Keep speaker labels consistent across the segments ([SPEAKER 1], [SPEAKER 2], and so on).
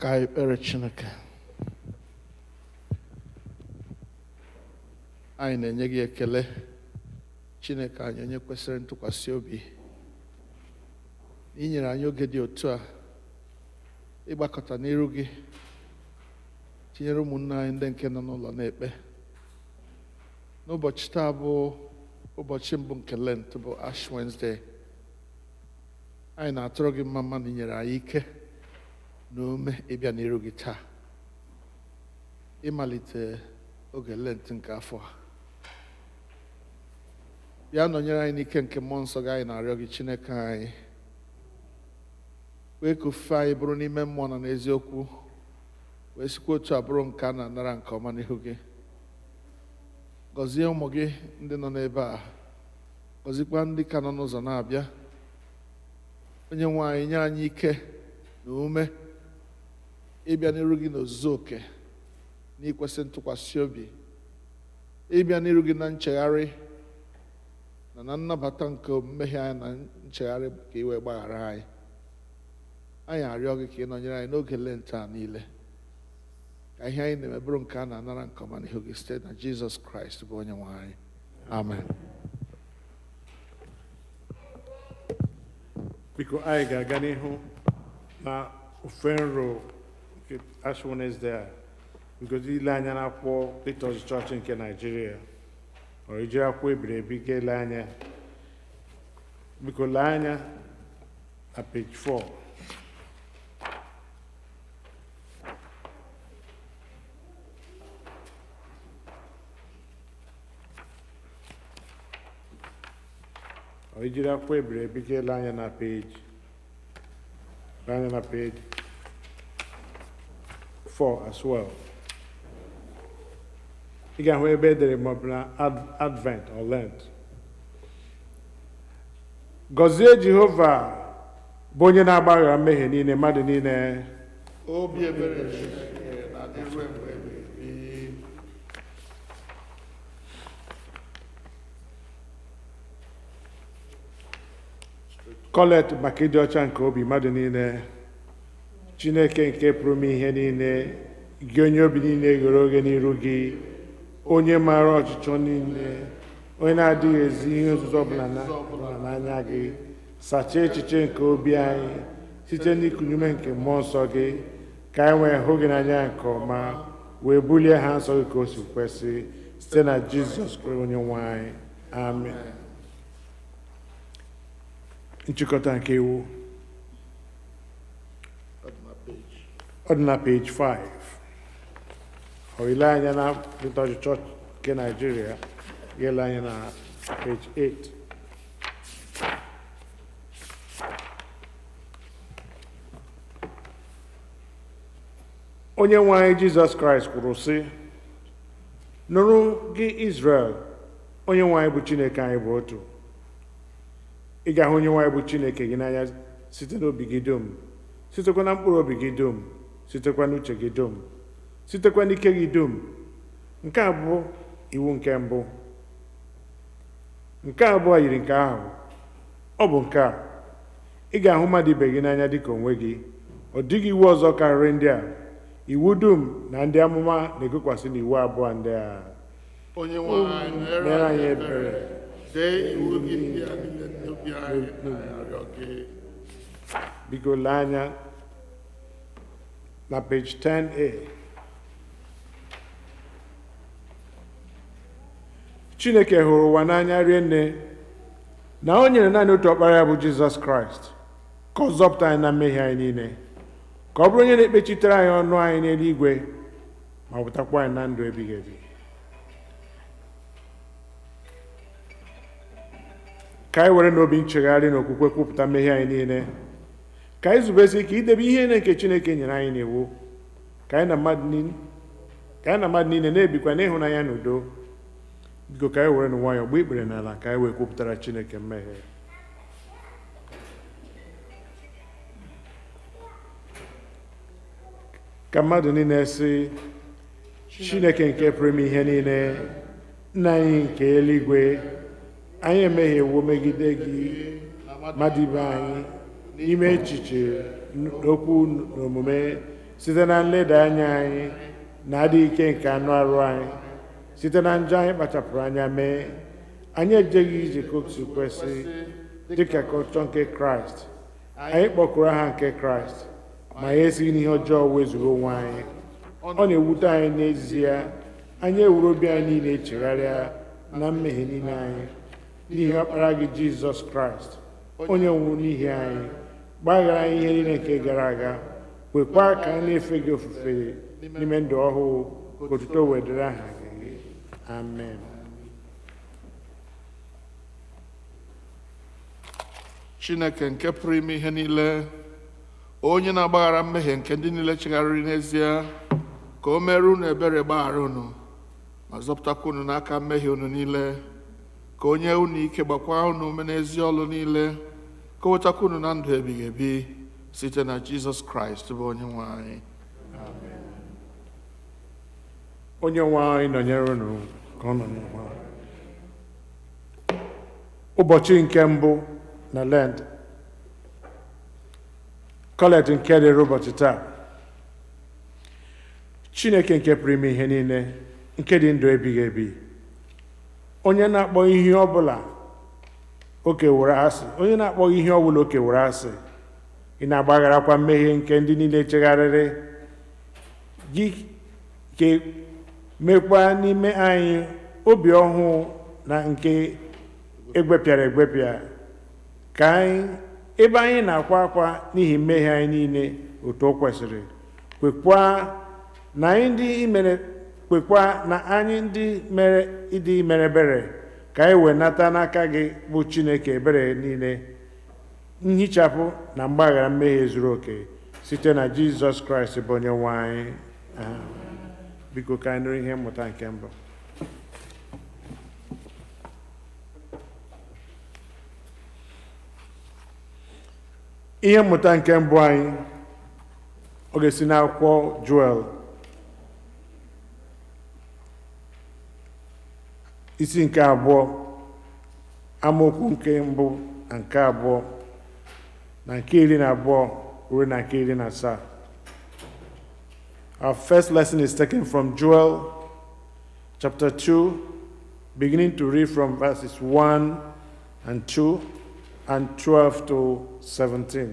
[SPEAKER 1] Ka anyị kpere Chineke. Anyị na-enye gị ekele, Chineke anyị onye kwesịrị ntụkwasị obi. Ị nyere anyị oge dị otu a ịgbakọta n'iru gị, tinyere ụmụnne anyị ndị nke nọ n'ụlọ na-ekpe. N'ụbọchị taa bụ ụbọchị mbụ nke Lent, bụ Ash Wednesday. Anyị na-atụrụ gị mma na inyere anyị ike na ume ịbịa n'iru gị taa, ịmalite oge Lent nke afọ a. Bịa nọnyere anyị n'ike nke mmụọ nsọ gị, anyị na-arịọ gị Chineke anyị. Wee ka ofufe anyị bụrụ n'ime mmụọ na n'eziokwu, wee sikwa otu a bụrụ nke a na-anara nke ọma n'ihu gị. Gọzie ụmụ gị ndị nọ n'ebe a, gọzikwa ndị ka nọ n'ụzọ na-abịa. Onye nwe anyị, nye anyị ike na ume ịbịa n'iru gị n'ozuzu oke, n'ikwesị ntụkwasị obi, ịbịa n'iru gị na nchegharị na nnabata nke mmehie anyị na nchegharị ka i wee gbaghara anyị. Anyị arịọ gị ka ị nọnyere anyị n'oge Lent a niile, ka ihe anyị na-eme bụrụ nke a na-anara nke ọma n'ihu gị site na Jizọs Kraịst bụ onye nwe anyị. Amen.
[SPEAKER 2] Biko anyị ga-aga n'ihu na ofe nro nke Ash Wednesday a, ngozi ile anya n'akwụkwọ Liturgy Church nke Nigeria, ọ ijiri akwụkwọ ebiri ebi ga-ele anya. Biko lee anya na page 4. Ọ ijiri akwụkwọ ebiri ebi ga-ele anya na page 4 as well. Ị ga-ahụ ebe edere maọbụ na Advent or Lent. Gọzie Jehova bụ onye na-agbaghara mmehie niile mmadụ niile.
[SPEAKER 1] Obi ebere Chineke na-adị ruo mgbe ebighị.
[SPEAKER 2] Kolekt maka ịdị ọcha nke obi mmadụ niile. Chineke nke pụrụ ime ihe niile, gị onye obi niile ghere oghe n'iru gị, onye maara ọchịchọ niile, onye na-adịghị ezi ihe nzuzo ọbụla n'anya gị, sachaa echiche nke obi anyị site n'ikunye ume nke mmụọ nsọ gị, ka anyị wee hụ gị n'anya nke ọma, wee bulie ha nsọ gị ka o si kwesị, site na Jizọs Kraịst onye nwe anyị. Amen. Nchikọta nke iwu ọ dị na page 5. Ọ ile anya na Liturgy Church nke Nigeria, ile anya na page 8. Onye nwe anyị Jizọs Kraịst kwuru sị, nụrụ gị Israel, onye nwe anyị bụ Chineke anyị bụ otu. Ị ga-ahụ onye nwe anyị bụ Chineke gị n'anya site n'obi gị dum, sitekwa na mkpụrụ obi gị dum, sitekwa n'uche gị dum, sitekwa n'ike gị dum. Nke a bụ iwu nke mbụ. Nke abụọ yiri nke ahụ. Ọ bụ nke a: ị ga-ahụ mmadụ ibe gị n'anya dịka onwe gị. Ọ dịghị iwu ọzọ karịrị ndị a. Iwu dum na ndị amụma na-egokwasị n'iwu abụọ ndị a.
[SPEAKER 1] Onye nwe anyị,
[SPEAKER 2] mere anyị ebere,
[SPEAKER 1] dee iwu gị ndị a niile n'obi anyị, na-arịọ gị.
[SPEAKER 2] Biko lee anya na page 10a. Chineke hụrụ ụwa n'anya rinne, na o nyere naanị otu ọkpara ya bụ Jizọs Kraịst, ka ọ zọpụta anyị na mmehie anyị niile, ka ọ bụrụ onye na-ekpechitere anyị ọnụ anyị n'eluigwe, ma pụtakwa anyị na ndụ ebighị ebi. Ka anyị were n'obi nchegharị na okwukwe kwupụta mmehie anyị niile, ka anyị zubesi ike idebe ihe nke Chineke nyere anyị n'iwu, ka anyị na mmadụ niile na-ebikwa n'ịhụnanya na udo. Biko ka anyị were n'nwayọọ gba ikpere n'ala, ka anyị wee kwupụtara Chineke mmehie. Ka mmadụ niile sị, Chineke nke pụrụ ime ihe niile, Nna anyị nke eluigwe, anyị emehiewo megide gị, mmadụ ibe anyị, n'ime echiche, n'okwu na omume, site na nleda anya anyị na adịghị ike nke anụ arụ anyị, site na njọ anyị kpachapụrụ anya mee, anyị ejeghị ije ka otu kwesị dịka ka ọchọ nke Kraịst. Anyị kpọkuru aha nke Kraịst, ma ya esighị n'ihe ọjọọ wezụga onwe anyị. Ọ na-ewute anyị n'ezie, anyị ewuru obi anyị niile echegharịa na mmehie niile anyị n'ihi ọkpara gị Jizọs Kraịst, onye nwụrụ n'ihi anyị, gbaghara anyị ihe niile nke gara aga, kwekwa ka anyị na-efe gị ofufe n'ime ndụ ọhụụ, ka otuto wedịrị aha gị. Amen.
[SPEAKER 1] Chineke nke pụrụ ime ihe niile, onye na-agbaghara mmehie nke ndị niile chegharịrị n'ezie, ka o mere unu ebere gbaghara unu ma zọpụtakwa unu n'aka mmehie unu niile, ka o nye unu ike gbakwa unu ume n'ezi ọlụ niile, ka o wetakwa unu na ndụ ebighị ebi site na Jizọs Kraịst bụ onye nwe anyị.
[SPEAKER 2] Onye nwe anyị nọnyere unu ka ọ nọnyere unu. Ụbọchị nke mbụ na Lent, Kolekt nke dịrị ụbọchị taa. Chineke nke pụrụ ime ihe niile, nke dị ndụ ebighị ebi, onye na-akpọ ihe ọbụla o kewara asị, onye na-akpọ ihe ọbụla o kewara asị, ị na-agbagharakwa mmehie nke ndị niile chegharịrị gị, ke mekwa n'ime anyị obi ọhụụ na nke egwepịara egwepịa, ka anyị ebe anyị na-akwa akwa n'ihi mmehie anyị niile otu o kwesịrị, kwekwa na anyị ndị mere ịdị mere ebere, ka anyị wee nata n'aka gị bụ Chineke ebere niile, nhichapụ na mgbaghara mmehie zuru oke site na Jizọs Kraịst bụ onye nwe anyị. Biko ka anyị nụrụ ihe mmụta nke mbụ. Ihe mmụta nke mbụ anyị ọ ga-esi n'akwụkwọ Joel isi nke abụọ, amaokwu nke mbụ na nke abụọ na nke 12 ruo na nke 17. Our first lesson is taken from Joel chapter 2, beginning to read from verses 1 and 2 and 12 to 17.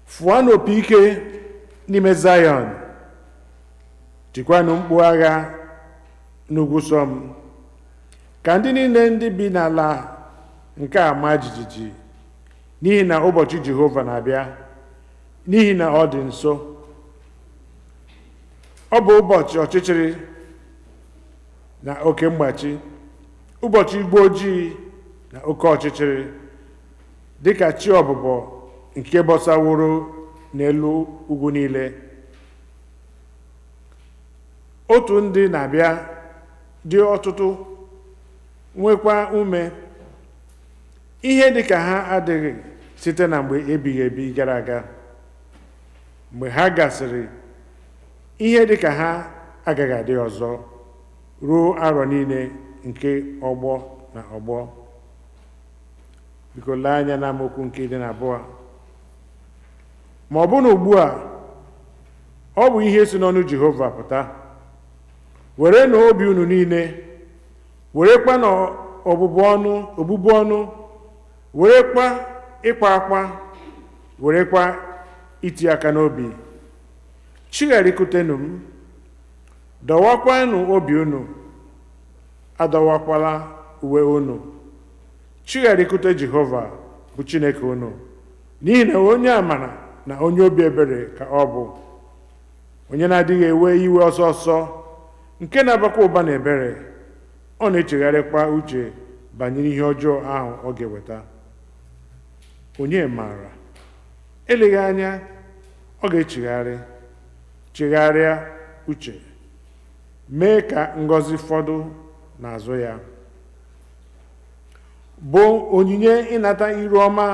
[SPEAKER 2] Fụanụ opi ike n'ime Zion, tikwanụ mkpu agha n'ugwu Sọm, ka ndị niile ndị bi n'ala nke a maa jijiji, n'ihi na ụbọchị Jehova na-abịa, n'ihi na ọ dị nso. Ọ bụ ụbọchị ọchịchịrị na oke mgbachi, ụbọchị igwe ojii na oke ọchịchịrị, dịka chi ọbụbọ nke bọsaworo n'elu ugwu niile. Otu ndị na-abịa dị ọtụtụ, nwekwa ume, ihe dịka ha adịghị site na mgbe ebighị ebi gara aga. Mgbe ha gasịrị, ihe dịka ha agaghị adị ọzọ ruo arọ niile nke ọgbọ na ọgbọ. Biko lee anya na amaokwu nke 12. Ma ọ bụ na ugbu a, ọ bụ ihe si n'ọnụ Jehova pụta, were na obi unu niile, werekwa na obụbu ọnụ, werekwa ịkwa akwa, werekwa iti aka n'obi. Chigharịkwutenụ m, dọwakwanụ obi unu, adọwakwala uwe unu. Chigharịkwute Jehova bụ Chineke unu, n'ihi na onye amara na onye obi ebere ka ọ bụ, onye na-adịghị ewe iwe ọsọ ọsọ, nke na-abakwa ụba na ebere. Ọ na-echegharịkwa uche banyere ihe ọjọọ ahụ ọ ga-eweta. Onye maara, eleghị anya ọ ga-chegharịa uche, mee ka ngọzi fọdụ n'azụ ya, bụ onyinye ịnata iru ọma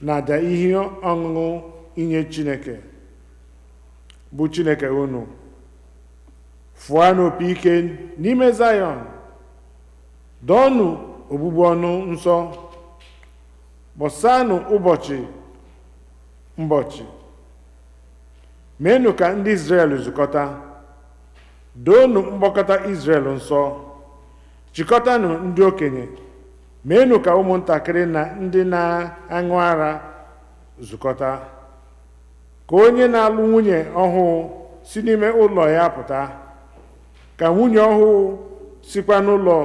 [SPEAKER 2] na aja ihe ọṅụṅụ inye Chineke bụ Chineke unu. Fụanụ opi ike n'ime Zion, dọọnụ ogbugbu ọnụ nsọ, Bọsanụ ụbọchị, meenụ ka ndị Izrel zukọta, doonụ mgbakọta Izrel nsọ, chịkọtanụ ndị okenye, meenụ ka ụmụntakịrị na ndị na-aṅụ ara zukọta, ka onye na-alụ nwunye ọhụụ si n'ime ụlọ ya pụta, ka nwunye ọhụụ sikwa n'ụlọ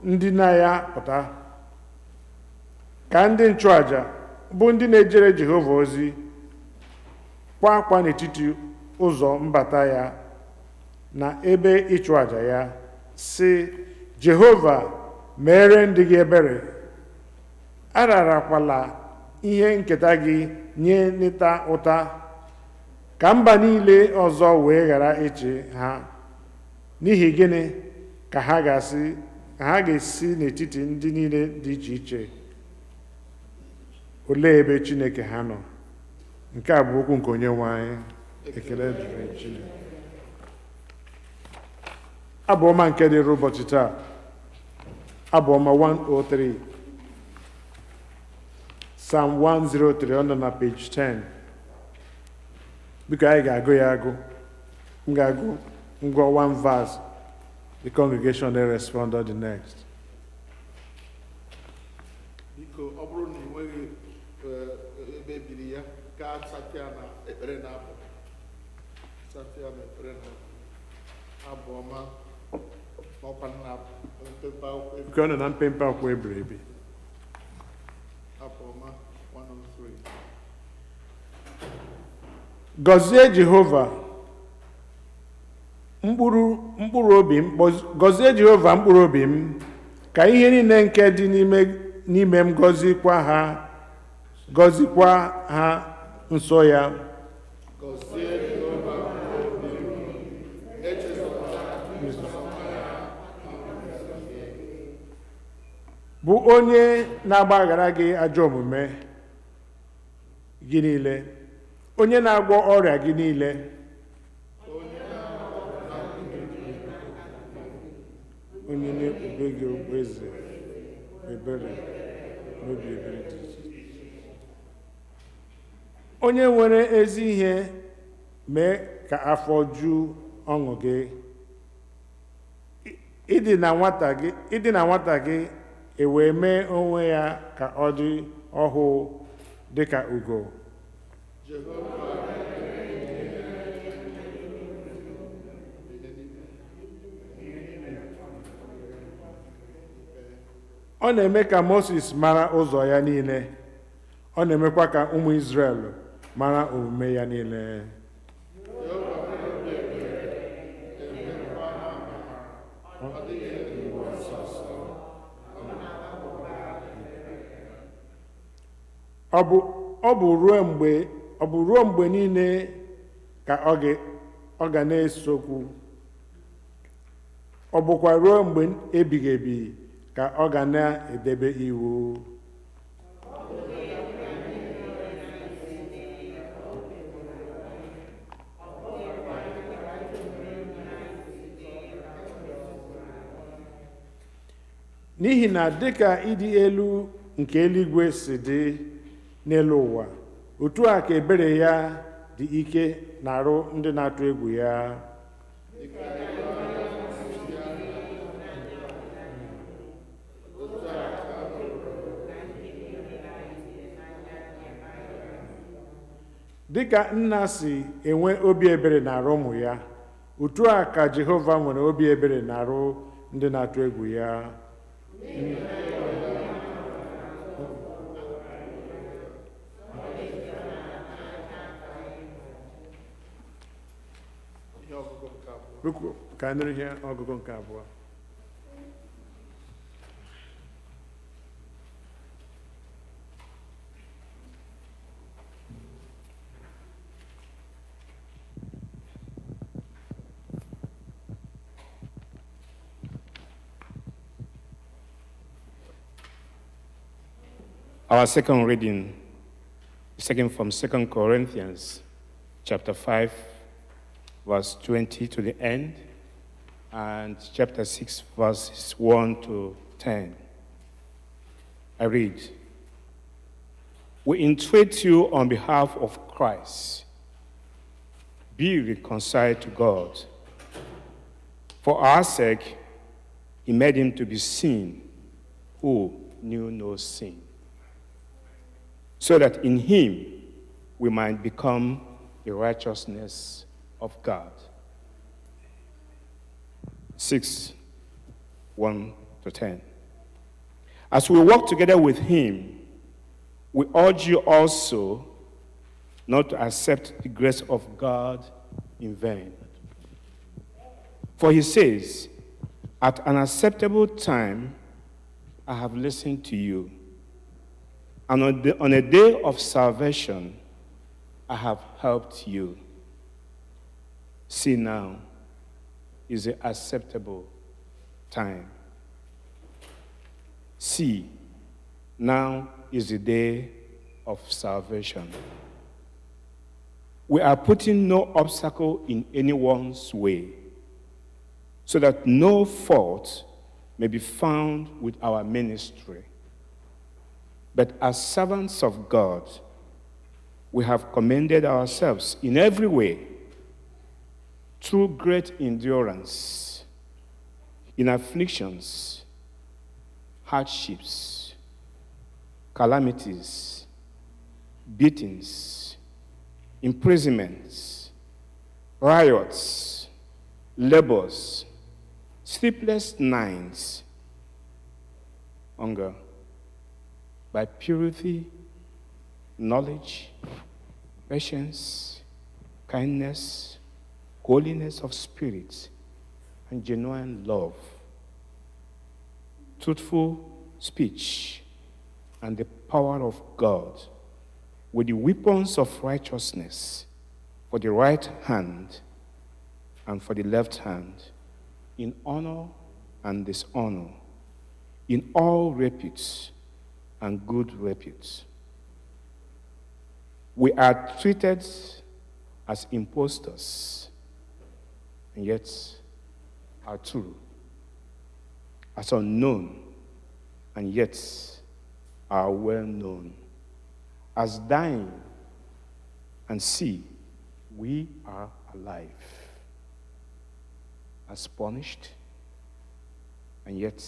[SPEAKER 2] ndina ya pụta, ka ndị nchụaja bụ ndị na-ejere Jehova ozi kwa akwa n'etiti ụzọ mbata ya na ebe ịchụ aja ya, sị, Jehova, meere ndị gị ebere, ararakwala ihe nketa gị nye nịta ụta, ka mba niile ọzọ wee ghara ịchị ha. N'ihi gịnị ka ha ga-esi n'etiti ndị niile dị iche iche? Olee ebe Chineke ha nọ? Nke a bụ okwu nke Onyenwe anyị. Ekele dịrị Chineke. Abụ-Ọma nke dịrị ụbọchị taa. Abụ-Ọma 103. Psalm 103, ọ nọ na page 10. Biko anyị ga-agụ ya agụ. M ga-agụ ngwa one verse. The congregation then respond on the next.
[SPEAKER 1] Biko, ọ bụrụ na ị nweghị ebe ebiri ya, gaa satịa na ekpere na-abụ. Satịa na ekpere na-abụ. Abụ-Ọma n'ọkwa na-abụ. Mpempe akwụkwọ ebiri.
[SPEAKER 2] Biko, ọ nọ na mpempe akwụkwọ ebiri ebi.
[SPEAKER 1] Abụ-Ọma 103.
[SPEAKER 2] Gọzie Jehova mkpụrụ obi m, gọzie Jehova mkpụrụ obi m, ka ihe niile nke dị n'ime m gọzikwa ha nsọ ya.
[SPEAKER 1] Gọzie Jehova mkpụrụ obi m,
[SPEAKER 2] bụ onye na-agbaghara gị ajọ omume gị niile, onye na-agwọ ọrịa gị niile, onye na-ekpube gị okpueze ebere n'obi ebere dị iche iche. Onye nwere ezi ihe, mee ka afọ ju ọṅụ gị. Ịdị na nwata gị ewee mee onwe ya ka ọ dị ọhụụ dị ka ugo. Ọ na-eme ka Moses mara ụzọ ya niile, ọ na-emekwa ka ụmụ Izrel mara omume ya niile. Ọ bụ ruo mgbe niile ka ọ ga na-esokwu, ọ bụkwa ruo mgbe ebighị ebi ka ọ ga na-edebe iwu. N'ihi na dịka ịdị elu nke eluigwe si dị n'elu ụwa, otu a ka ebere ya dị ike n'arụ ndị na-atụ egwu ya. Dịka nna si enwe obi ebere n'arụ ụmụ ya, otu a ka Jehova nwere obi ebere n'arụ ndị na-atụ egwu ya. Ka anyị nụrụ ihe ọgụgụ nke abụọ.
[SPEAKER 3] Our second reading, second from 2 Corinthians chapter 5, verse 20 to the end, and chapter 6, verses 1 to 10. I read, we entreat you on behalf of Christ, be reconciled to God. For our sake, he made him to be sin who knew no sin, so that in him we might become the righteousness of God. 6, 1 to 10. As we walk together with him, we urge you also not to accept the grace of God in vain. For he says, at an acceptable time, I have listened to you, and on a day of salvation, I have helped you. See, now is the acceptable time. See, now is the day of salvation. We are putting no obstacle in anyone's way, so that no fault may be found with our ministry. But as servants of God, we have commended ourselves in every way through great endurance, in afflictions, hardships, calamities, beatings, imprisonments, riots, labors, sleepless nights, hunger, by purity, knowledge, patience, kindness, holiness of spirit, and genuine love, truthful speech, and the power of God, with the weapons of righteousness for the right hand and for the left hand, in honor and dishonor, in all repute and good repute. We are treated as impostors, and yet are true, as unknown, and yet are well known, as dying, and see, we are alive, as punished, and yet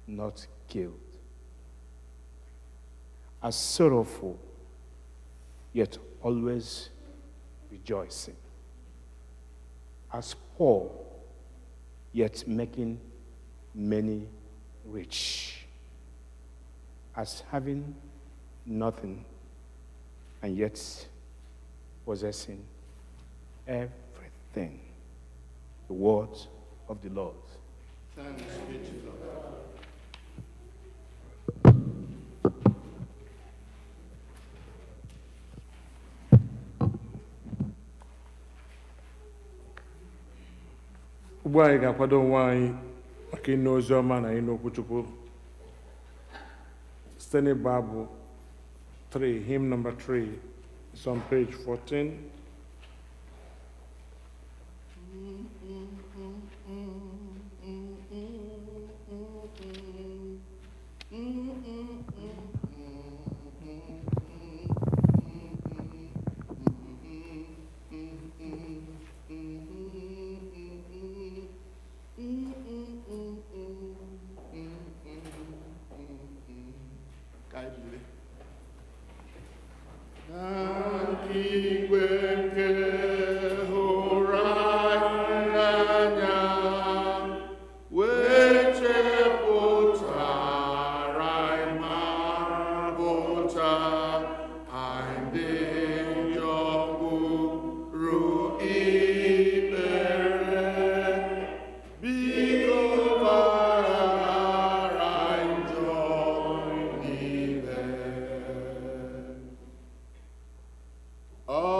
[SPEAKER 3] not killed, as sorrowful, yet always rejoicing, as poor, yet making many rich, as having nothing, and yet possessing everything. The word of the Lord.
[SPEAKER 1] Thanks be to God.
[SPEAKER 2] Ugbu anyị ga-akwado onwe anyị maka ịnụ ozi ọma na ịnụ okwu Chukwu site n'ịbụ abụ 3, hymn number 3, it's on page 14.
[SPEAKER 1] Oh.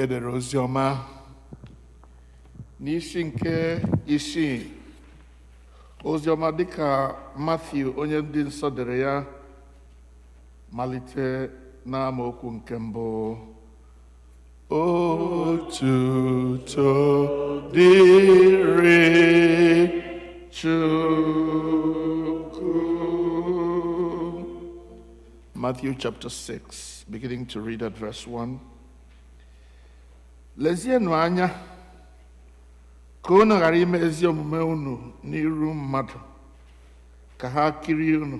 [SPEAKER 1] edere ozi ọma n'isi nke isii. Ozi ọma dịka Matthew onye ndị nsọ dere ya, malite n'amaokwu nke mbụ. Otuto dịrị Chukwu. Matthew chapter 6, beginning to read at verse 1. Lezienụ anya ka unu ghara ime ezi omume unu n'iru mmadụ ka ha kirie unu,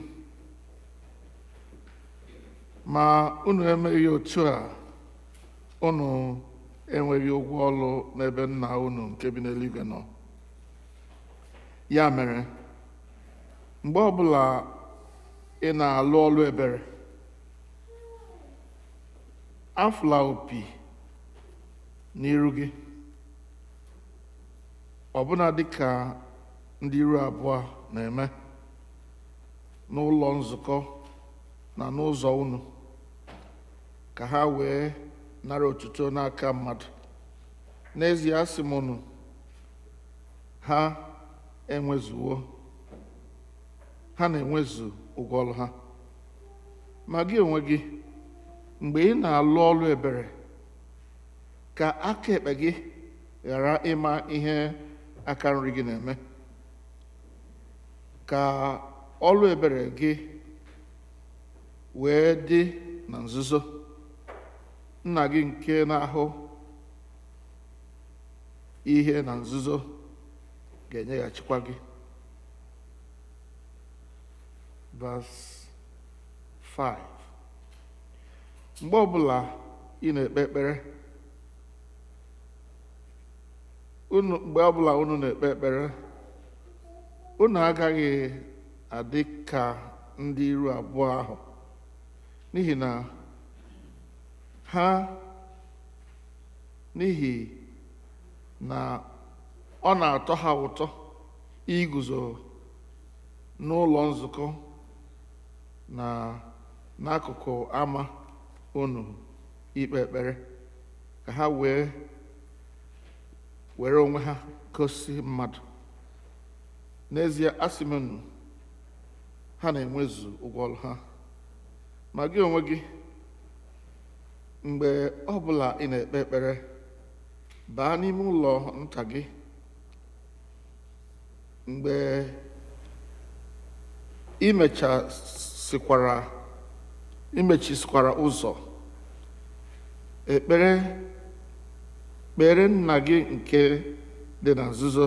[SPEAKER 1] ma unu emeghị otu a, unu enweghị ụgwọ ọrụ n'ebe Nna unu nke bi n'eluigwe nọ. Ya mere, mgbe ọbụla ị na-alụ ọrụ ebere, afụla opi n'iru gị, ọbụna dịka ndị iru abụọ na-eme n'ụlọ nzukọ na n'ụzọ unu, ka ha wee nara otuto n'aka mmadụ. N'ezie, asị m unu, ha na-enwezu ụgwọ ọrụ ha. Ma gị onwe gị, mgbe ị na-alụ ọrụ ebere, ka aka ekpe gị ghara ịma ihe aka nri gị na-eme, ka ọrụ ebere gị wee dị na nzuzo. Nna gị nke na-ahụ ihe na nzuzo ga-enyeghachikwa gị. Verse 5. Mgbe ọbụla ị na-ekpe ekpere, unu agaghị adị ka ndị iru abụọ ahụ, n'ihi na ọ na-atọ ha ụtọ iguzo n'ụlọ nzukọ na n'akụkụ ama unu ikpe ekpere, ka ha were onwe ha gosi mmadụ. N'ezie, asị m unu, ha na-enwezu ụgwọ ọrụ ha. Ma gị onwe gị, mgbe ọbụla ị na-ekpe ekpere, baa n'ime ụlọ nta gị. Mgbe imechisikwara ụzọ, kpere Nna gị nke dị na nzuzo.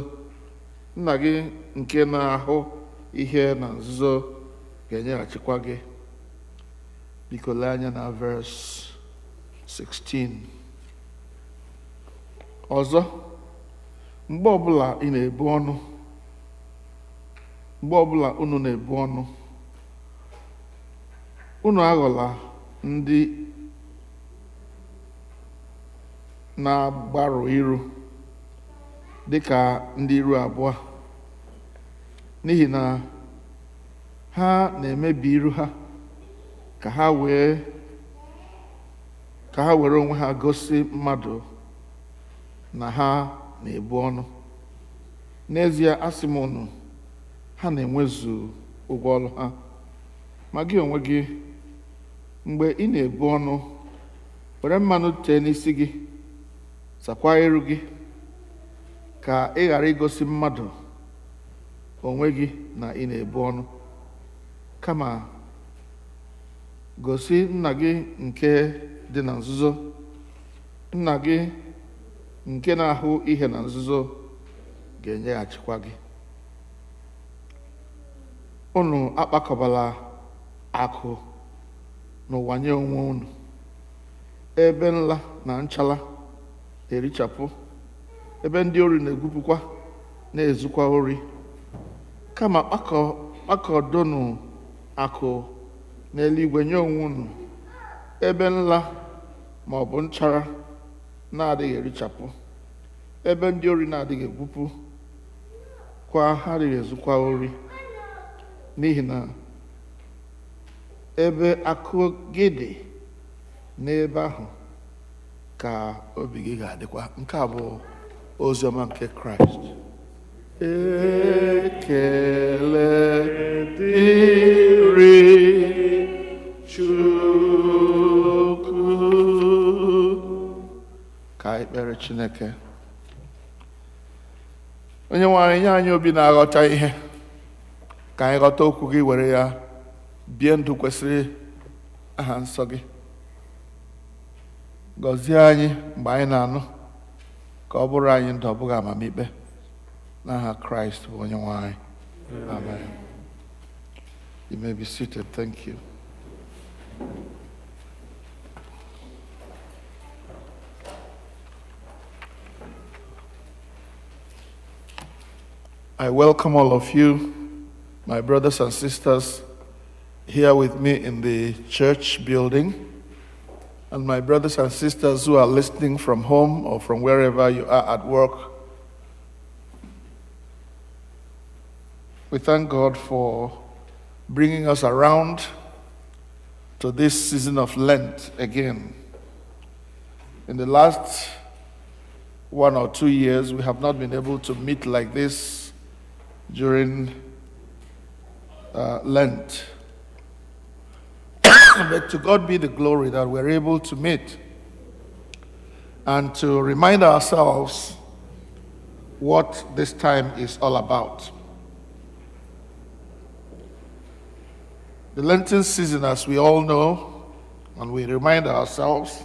[SPEAKER 1] Nna gị nke na-ahụ ihe na nzuzo ga-enyeghachikwa gị. Biko lee anya na verse 16. Ọzọ, mgbe ọbụla unu na-ebu ọnụ, unu aghọla ndị na-agbarụ iru dịka ndị iru abụọ, n'ihi na ha na-emebi iru ha ka ha were onwe ha gosi mmadụ na ha na-ebu ọnụ. N'ezie, asị m unu, ha na-enwezu ụgwọ ọrụ ha. Ma gị onwe gị, mgbe ị na-ebu ọnụ, were mmanụ tee n'isi gị, sakwa iru gị, ka ị ghara igosi mmadụ onwe gị na ị na-ebu ọnụ, kama gosi Nna gị nke dị na nzuzo. Nna gị nke na-ahụ ihe na nzuzo ga-enyeghachikwa gị. Unu akpakọbala akụ n'ụwa nye onwe unu, ebe nla na nchara erichapụ, ebe ndị ori na-egwupụkwa na-ezukwa ori. Kama kpakọdonụ akụ n'eluigwe nye onwe unu, ebe nla ma ọ bụ nchara na-adịghị erichapụ, ebe ndị ori na-adịghị egwupụ kwa, ha adịghị ezukwa ori. N'ihi na ebe akụ gị dị, n'ebe ahụ ka obi gị ga-adịkwa. Nke a bụ oziọma nke Kraịst. Ekele dịrị Chukwu. Ka anyị kpere Chineke. Onye nwe anyị, nye anyị obi na-aghọta ihe, ka anyị ghọta okwu gị, were ya bie ndụ kwesịrị aha nsọ gị. Gọzie anyị mgbe anyị na-anụ, ka ọ bụrụ anyị ndụ, ọ bụghị amamikpe. N'aha Kraịst bụ onye nwe anyị. Amen. You may be seated. Thank you. I welcome all of you, my brothers and sisters, here with me in the church building, and my brothers and sisters who are listening from home or from wherever you are at work. We thank God for bringing us around to this season of Lent again. In the last 1 or 2 years, we have not been able to meet like this during Lent. But to God be the glory that we're able to meet and to remind ourselves what this time is all about. The Lenten season, as we all know, and we remind ourselves,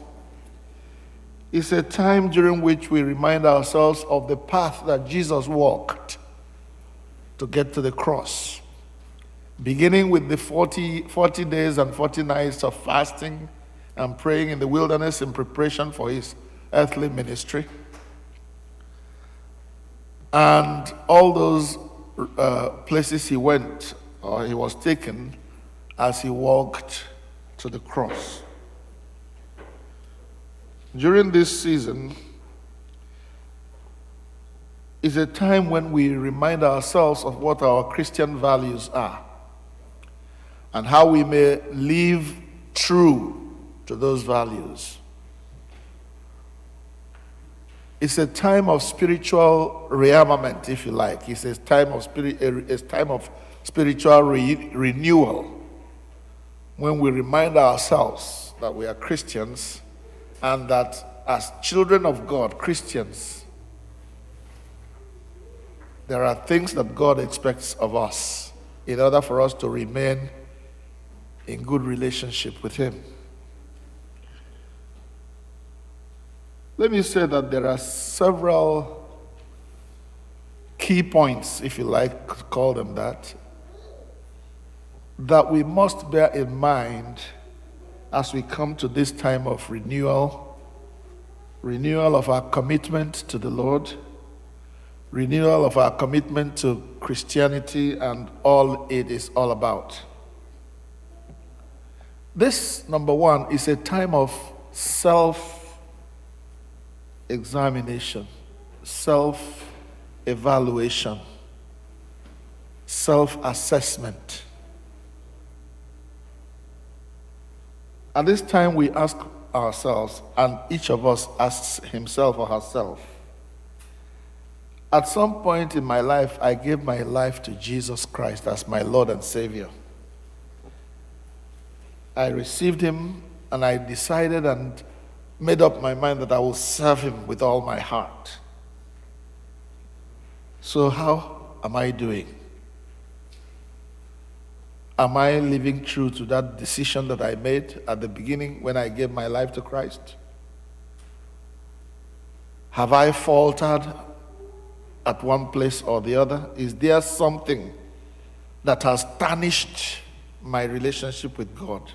[SPEAKER 1] is a time during which we remind ourselves of the path that Jesus walked to get to the cross. Beginning with the 40 days and 40 nights of fasting and praying in the wilderness in preparation for his earthly ministry. And all those places he went, or he was taken, as he walked to the cross. During this season is a time when we remind ourselves of what our Christian values are and how we may live true to those values. It's a time of spiritual rearmament, if you like. It's a time of spiritual renewal, when we remind ourselves that we are Christians and that as children of God, Christians, there are things that God expects of us in order for us to remain in good relationship with him. Let me say that there are several key points, if you like to call them that we must bear in mind as we come to this time of renewal of our commitment to the Lord, renewal of our commitment to Christianity and all it is all about. This, number one, is a time of self-examination, self-evaluation, self-assessment. At this time, we ask ourselves, and each of us asks himself or herself, at some point in my life, I gave my life to Jesus Christ as my Lord and Savior. I received him, and I decided and made up my mind that I will serve him with all my heart. So how am I doing? Am I living true to that decision that I made at the beginning when I gave my life to Christ? Have I faltered at one place or the other? Is there something that has tarnished my relationship with God?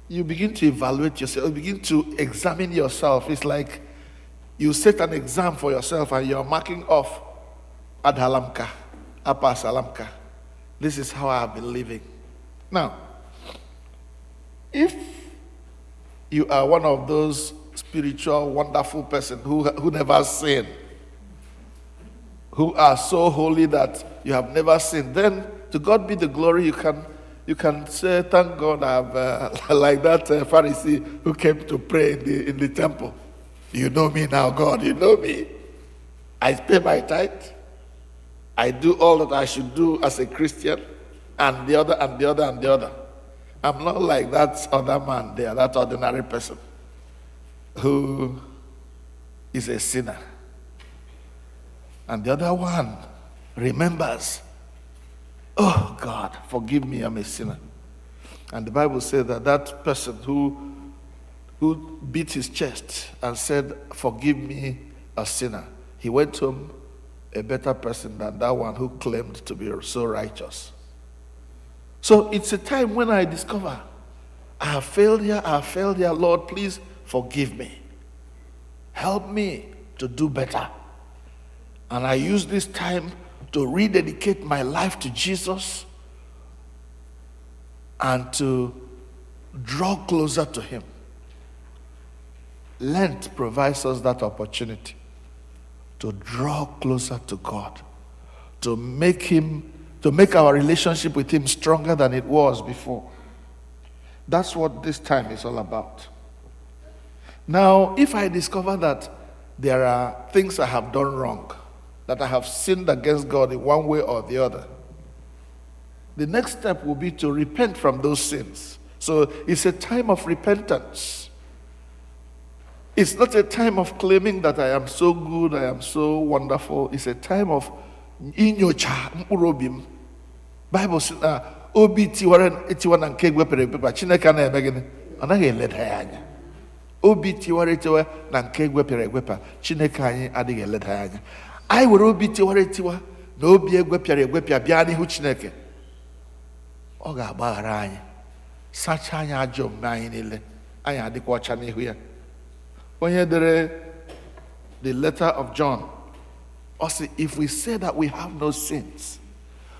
[SPEAKER 1] You begin to evaluate yourself, you begin to examine yourself. It's like you set an exam for yourself and you're marking off Adhalamka, Apa Salamka. This is how I have been living. Now, if you are one of those spiritual, wonderful person who never sin, who are so holy that you have never sinned, then to God be the glory, you can You can say, thank God I've, like that Pharisee who came to pray in the temple. You know me now, God, you know me. I pay my tithe. I do all that I should do as a Christian, and the other, and the other, and the other. I'm not like that other man there, that ordinary person who is a sinner. And the other one remembers, oh God, forgive me, I'm a sinner. And the Bible says that that person who beat his chest and said, forgive me, a sinner, he went home a better person than that one who claimed to be so righteous. So it's a time when I discover, I have failed here, Lord, please forgive me. Help me to do better. And I use this time to rededicate my life to Jesus and to draw closer to him. Lent provides us that opportunity to draw closer to God, to make our relationship with him stronger than it was before. That's what this time is all about. Now, if I discover that there are things I have done wrong, that I have sinned against God in one way or the other, the next step will be to repent from those sins. So it's a time of repentance. It's not a time of claiming that I am so good, I am so wonderful. It's a time of inyocha mkpurobim. Bible says, obi tiwara na nke gwepere pepa Chineke na eme gịnị? Ọ naghị eleda ya anya. Obi tiwara na nke gwepere egwepa Chineke anyị adịghị eleda ya anya. Anyị were obi tiwara na obi egwepịa bịa n'ihu Chineke. Ọ ga-agbaghara anyị. Sachaa anyị ajọ omume anyị niile. Anyị adịkwa ọcha n'ihu ya. Onye dere the letter of John, also, if we say that we have no sins,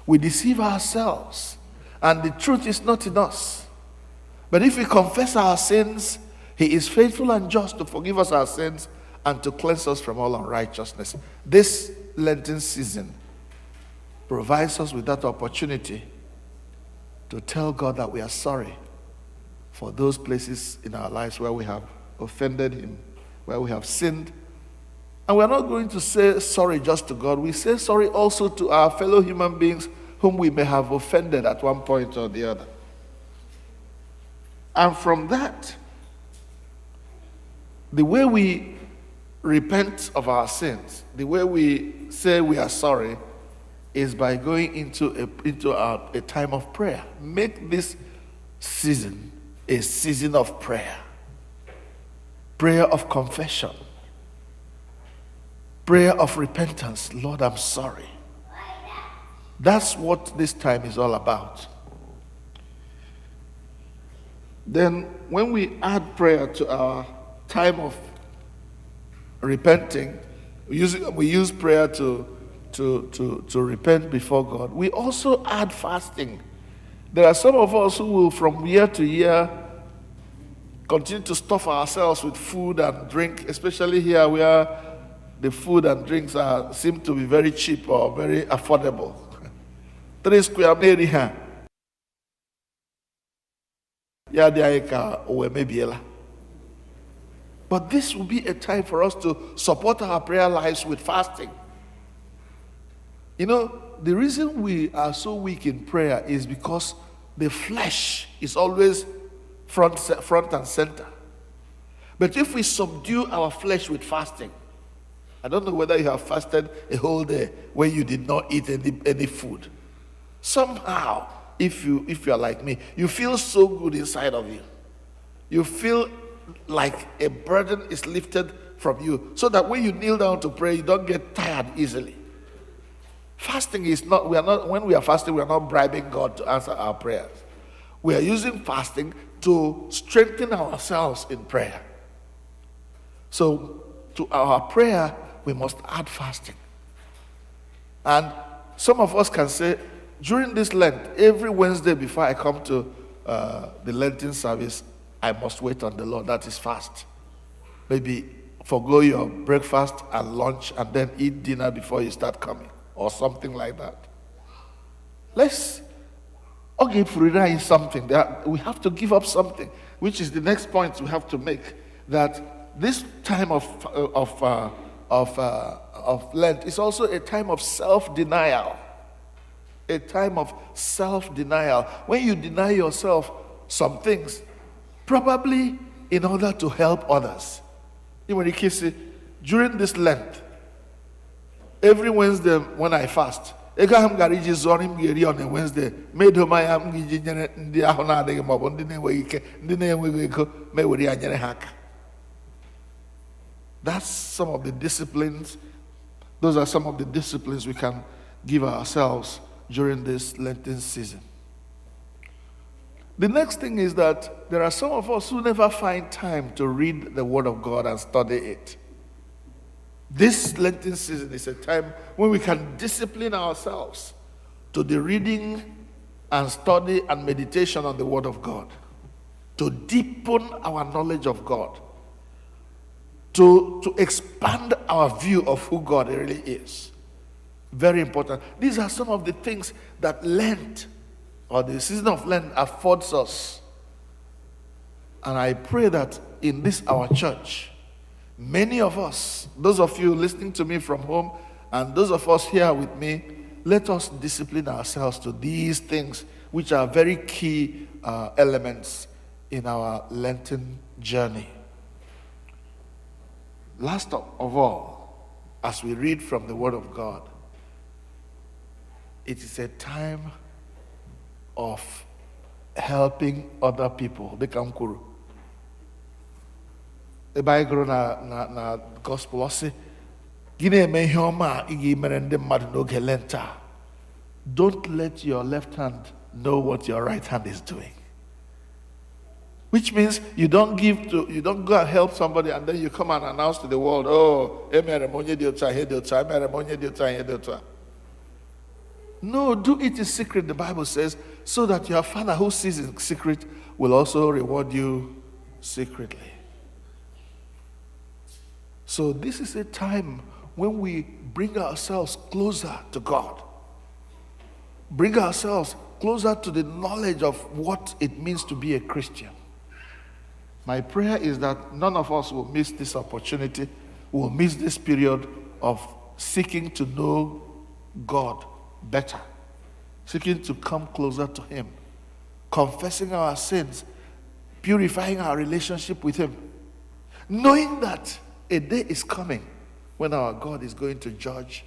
[SPEAKER 1] we deceive ourselves, and the truth is not in us. But if we confess our sins, he is faithful and just to forgive us our sins and to cleanse us from all unrighteousness. This Lenten season provides us with that opportunity to tell God that we are sorry for those places in our lives where we have offended him, where we have sinned. And we're not going to say sorry just to God. We say sorry also to our fellow human beings whom we may have offended at one point or the other. And from that, the way we repent of our sins, the way we say we are sorry, is by going into a time of prayer. Make this season a season of prayer. Prayer of confession. Prayer of repentance. Lord, I'm sorry. That's what this time is all about. Then when we add prayer to our time of repenting, we use prayer to repent before God. We also add fasting. There are some of us who will, from year to year, continue to stuff ourselves with food and drink, especially here where the food and drinks seem to be very cheap or very affordable. 3 square meal here. But this will be a time for us to support our prayer lives with fasting. You know, the reason we are so weak in prayer is because the flesh is always front and center. But if we subdue our flesh with fasting, I don't know whether you have fasted a whole day when you did not eat any food. Somehow, if you are like me, you feel so good inside of you. You feel like a burden is lifted from you, so that when you kneel down to pray, you don't get tired easily. Fasting is not, when we are fasting, we are not bribing God to answer our prayers. We are using fasting to strengthen ourselves in prayer. So, to our prayer, we must add fasting. And some of us can say, during this Lent, every Wednesday before I come to the Lenten service, I must wait on the Lord. That is fast. Maybe forgo your breakfast and lunch and then eat dinner before you start coming, or something like that. Okay, for something. We have to give up something, which is the next point we have to make. That this time of Lent is also a time of self-denial. A time of self-denial. When you deny yourself some things, probably in order to help others. During this Lent, every Wednesday when I fast, Abraham gariji zorim geri on a Wednesday. Made home I am gijin the ahona de mob on the name we go me wori anyere hack. That's some of the disciplines. Those are some of the disciplines we can give ourselves during this Lenten season. The next thing is that there are some of us who never find time to read the Word of God and study it. This Lenten season is a time when we can discipline ourselves to the reading and study and meditation on the Word of God, to deepen our knowledge of God, to expand our view of who God really is. Very important. These are some of the things that Lent, or the season of Lent, affords us. And I pray that in this, our church, many of us, those of you listening to me from home, and those of us here with me, let us discipline ourselves to these things, which are very key elements in our Lenten journey. Last of all, as we read from the Word of God, it is a time of helping other people. They come kuru. Ebe anyị gụrụ na gospel ọ sị gị na-eme ihe ọma a ị ga-emere ndị mmadụ n'oge Lent a. Don't let your left hand know what your right hand is doing. Which means you don't go and help somebody and then you come and announce to the world, oh, emere m onye dị otu a, ihe dị otu a, emere m onye dị otu a, ihe dị otu a. No, do it in secret, the Bible says, so that your Father who sees in secret will also reward you secretly. So this is a time when we bring ourselves closer to God. Bring ourselves closer to the knowledge of what it means to be a Christian. My prayer is that none of us will miss this opportunity, will miss this period of seeking to know God better, seeking to come closer to Him, confessing our sins, purifying our relationship with Him, knowing that a day is coming when our God is going to judge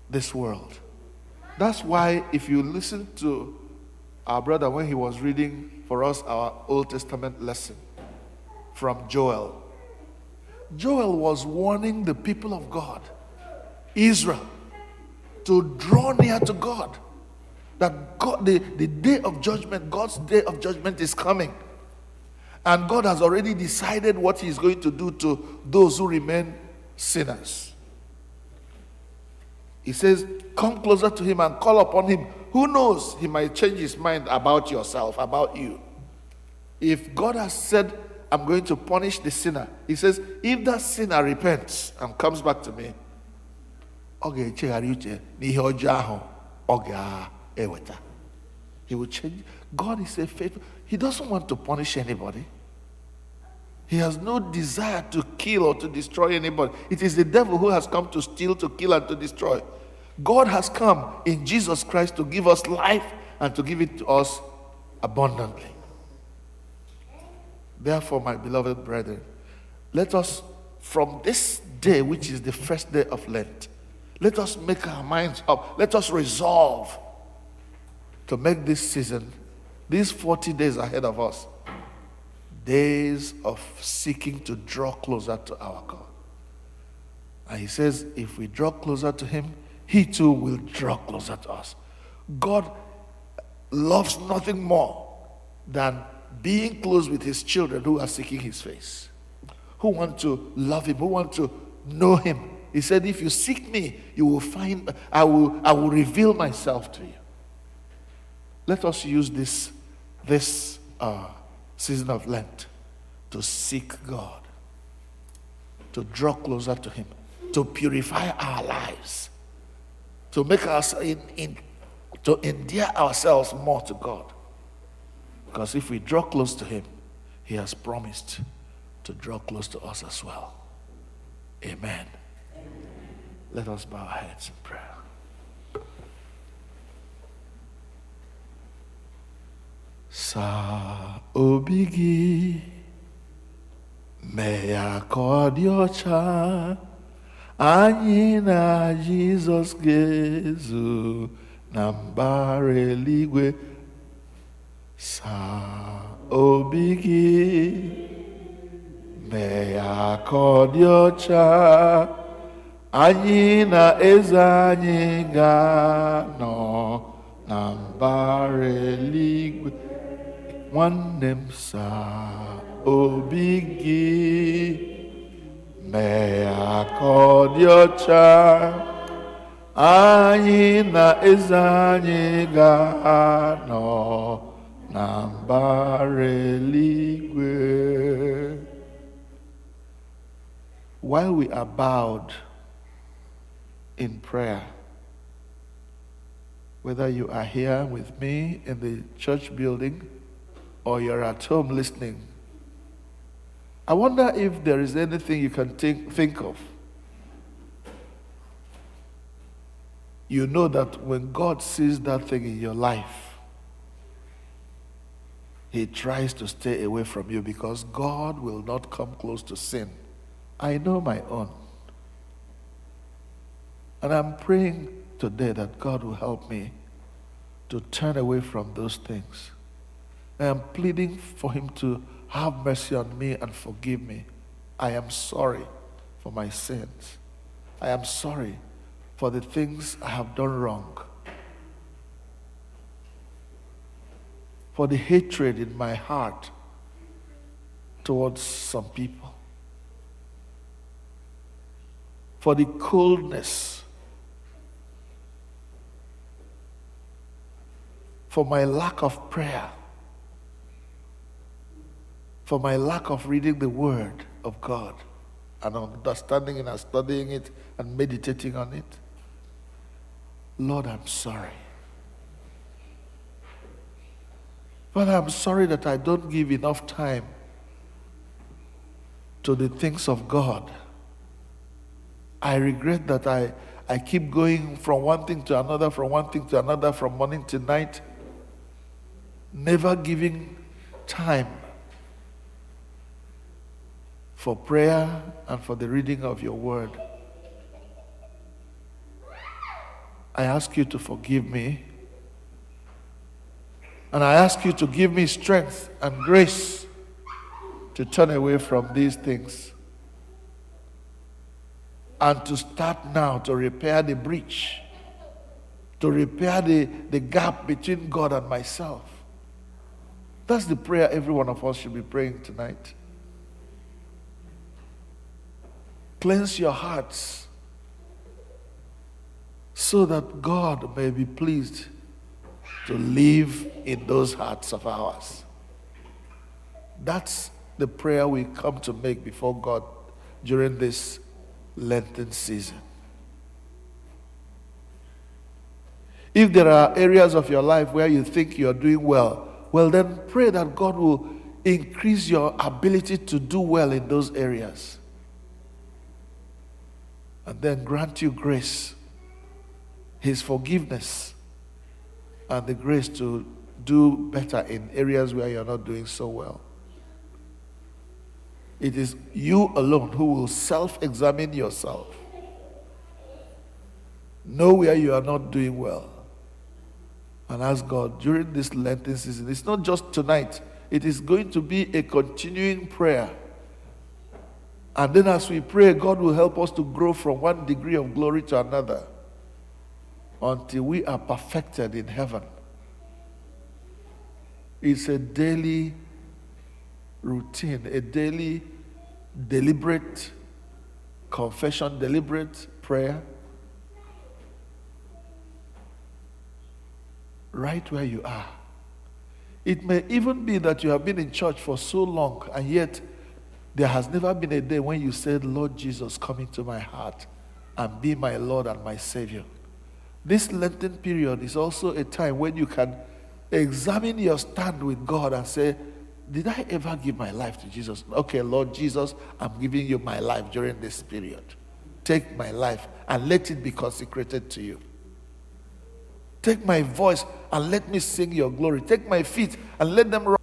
[SPEAKER 1] this world. That's why if you listen to our brother when he was reading for us our Old Testament lesson from Joel, Joel was warning the people of God, Israel, to draw near to God. That God, the day of judgment, God's day of judgment is coming. And God has already decided what He is going to do to those who remain sinners. He says, come closer to Him and call upon Him. Who knows, He might change His mind about yourself, about you. If God has said, I'm going to punish the sinner, He says, if that sinner repents and comes back to me, He will change. God is a faithful. He doesn't want to punish anybody. He has no desire to kill or to destroy anybody. It is the devil who has come to steal, to kill, and to destroy. God has come in Jesus Christ to give us life and to give it to us abundantly. Therefore, my beloved brethren, let us, from this day, which is the first day of Lent, let us make our minds up. Let us resolve to make this season, these 40 days ahead of us, days of seeking to draw closer to our God. And He says, if we draw closer to Him, He too will draw closer to us. God loves nothing more than being close with His children who are seeking His face, who want to love Him, who want to know Him. He said, if you seek me, you will find, I will reveal myself to you. Let us use this season of Lent to seek God, to draw closer to Him, to purify our lives, to make us to endear ourselves more to God. Because if we draw close to him, he has promised to draw close to us as well. Amen. Let us bow our heads in prayer. Sa obi gị mee ya ka ọ dị ọcha, anyị na Jizọs ga-ezu na mbara eluigwe. Sa obi gị mee ya ka ọ dị ọcha, anyị na eze anyị ga-anọ na mbara eluigwe. Nwanne m, saa obi gị mee ya ka ọ dị ọcha, anyị na eze anyị ga-anọ na mbara eluigwe. While we are bowed in prayer, whether you are here with me in the church building or you're at home listening, I wonder if there is anything you can think of. You know that when God sees that thing in your life, he tries to stay away from you because God will not come close to sin. I know my own. And I'm praying today that God will help me to turn away from those things. I am pleading for him to have mercy on me and forgive me. I am sorry for my sins. I am sorry for the things I have done wrong. For the hatred in my heart towards some people. For the coldness. For my lack of prayer. For my lack of reading the Word of God and understanding it and studying it and meditating on it. Lord, I'm sorry. Father, I'm sorry that I don't give enough time to the things of God. I regret that I keep going from one thing to another, from one thing to another, from morning to night, never giving time for prayer and for the reading of your word. I ask you to forgive me. And I ask you to give me strength and grace to turn away from these things. And to start now to repair the breach. To repair the gap between God and myself. That's the prayer every one of us should be praying tonight. Cleanse your hearts so that God may be pleased to live in those hearts of ours. That's the prayer we come to make before God during this Lenten season. If there are areas of your life where you think you're doing well, well then pray that God will increase your ability to do well in those areas. And then grant you grace, his forgiveness, and the grace to do better in areas where you're not doing so well. It is you alone who will self-examine yourself. Know where you are not doing well. And ask God during this Lenten season. It's not just tonight. It is going to be a continuing prayer. And then as we pray, God will help us to grow from one degree of glory to another until we are perfected in heaven. It's a daily routine, a daily deliberate confession, deliberate prayer. Right where you are. It may even be that you have been in church for so long and yet there has never been a day when you said, Lord Jesus, come into my heart and be my Lord and my Savior. This Lenten period is also a time when you can examine your stand with God and say, did I ever give my life to Jesus? Okay, Lord Jesus, I'm giving you my life during this period. Take my life and let it be consecrated to you. Take my voice and let me sing your glory. Take my feet and let them run.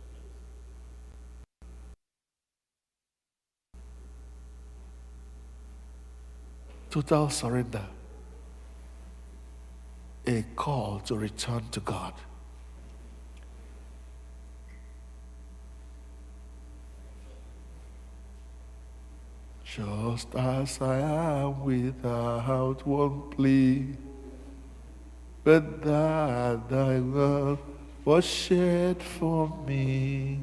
[SPEAKER 1] Total surrender. A call to return to God. Just as I am without one plea, but that thy blood was shed for me,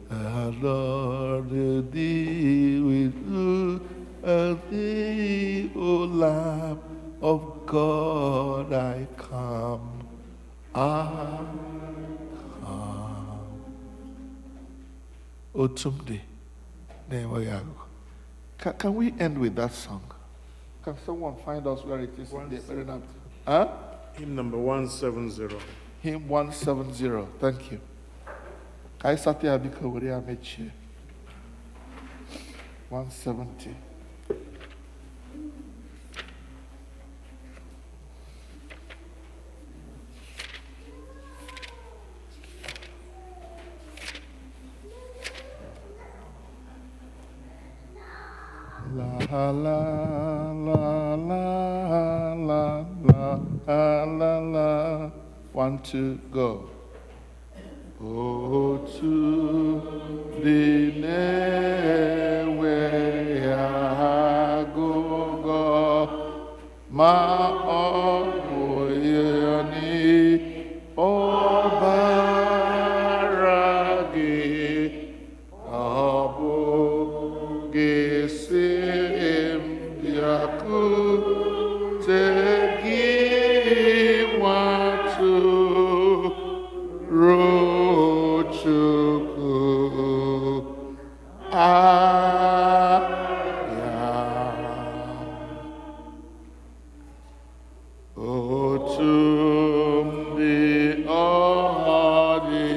[SPEAKER 1] and Lord, thee with good and thee, O Lamb of God, I come. I come. Otumde, can we end with that song? Can someone find us where it is? Huh?
[SPEAKER 2] Hymn number 170.
[SPEAKER 1] Hymn 170. Thank you. Kai Sati Abiko Wuriya Mechi. 170. La la la la la la la la. 1, 2, go. Oh, to the way I go, my oyoni obaragi abu gesim yaku tegi watu rochuku otum di odi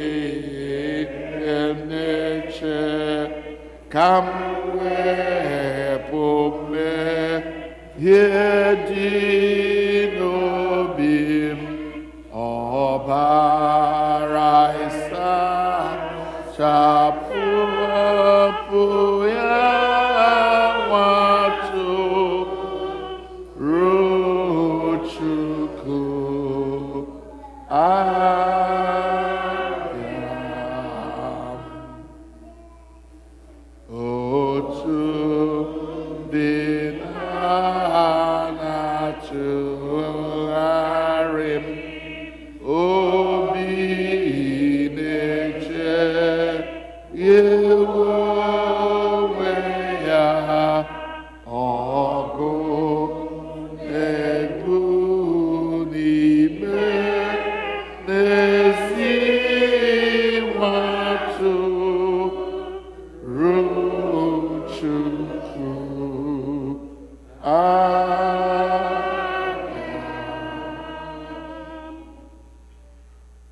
[SPEAKER 1] eneche kamwe pome yedinobim obaraisa chapu ya watu ruchuku ayam otu dinana chuarim obi neche yewowe ya ọgụ egwu n'ime n'ezi nwatụ ruchukwu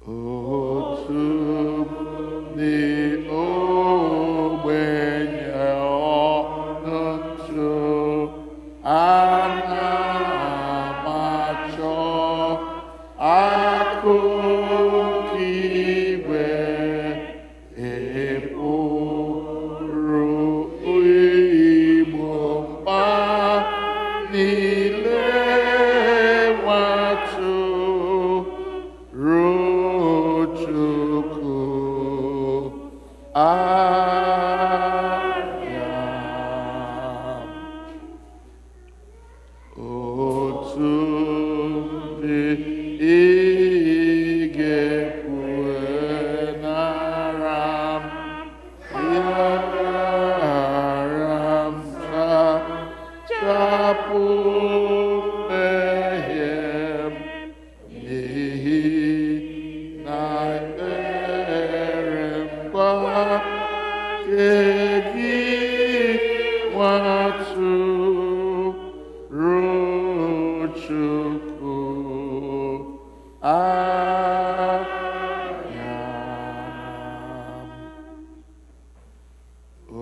[SPEAKER 1] otu dị ogbenye ọnụtụ ana machọ akụ igwe epụrụ igbo mkpa niile nwatụ ruchukwu ayam otu ndị igepụnara m yara m chapụ mmehie m n'ihi na ekpere nkwa gị nwatụ ruchukwu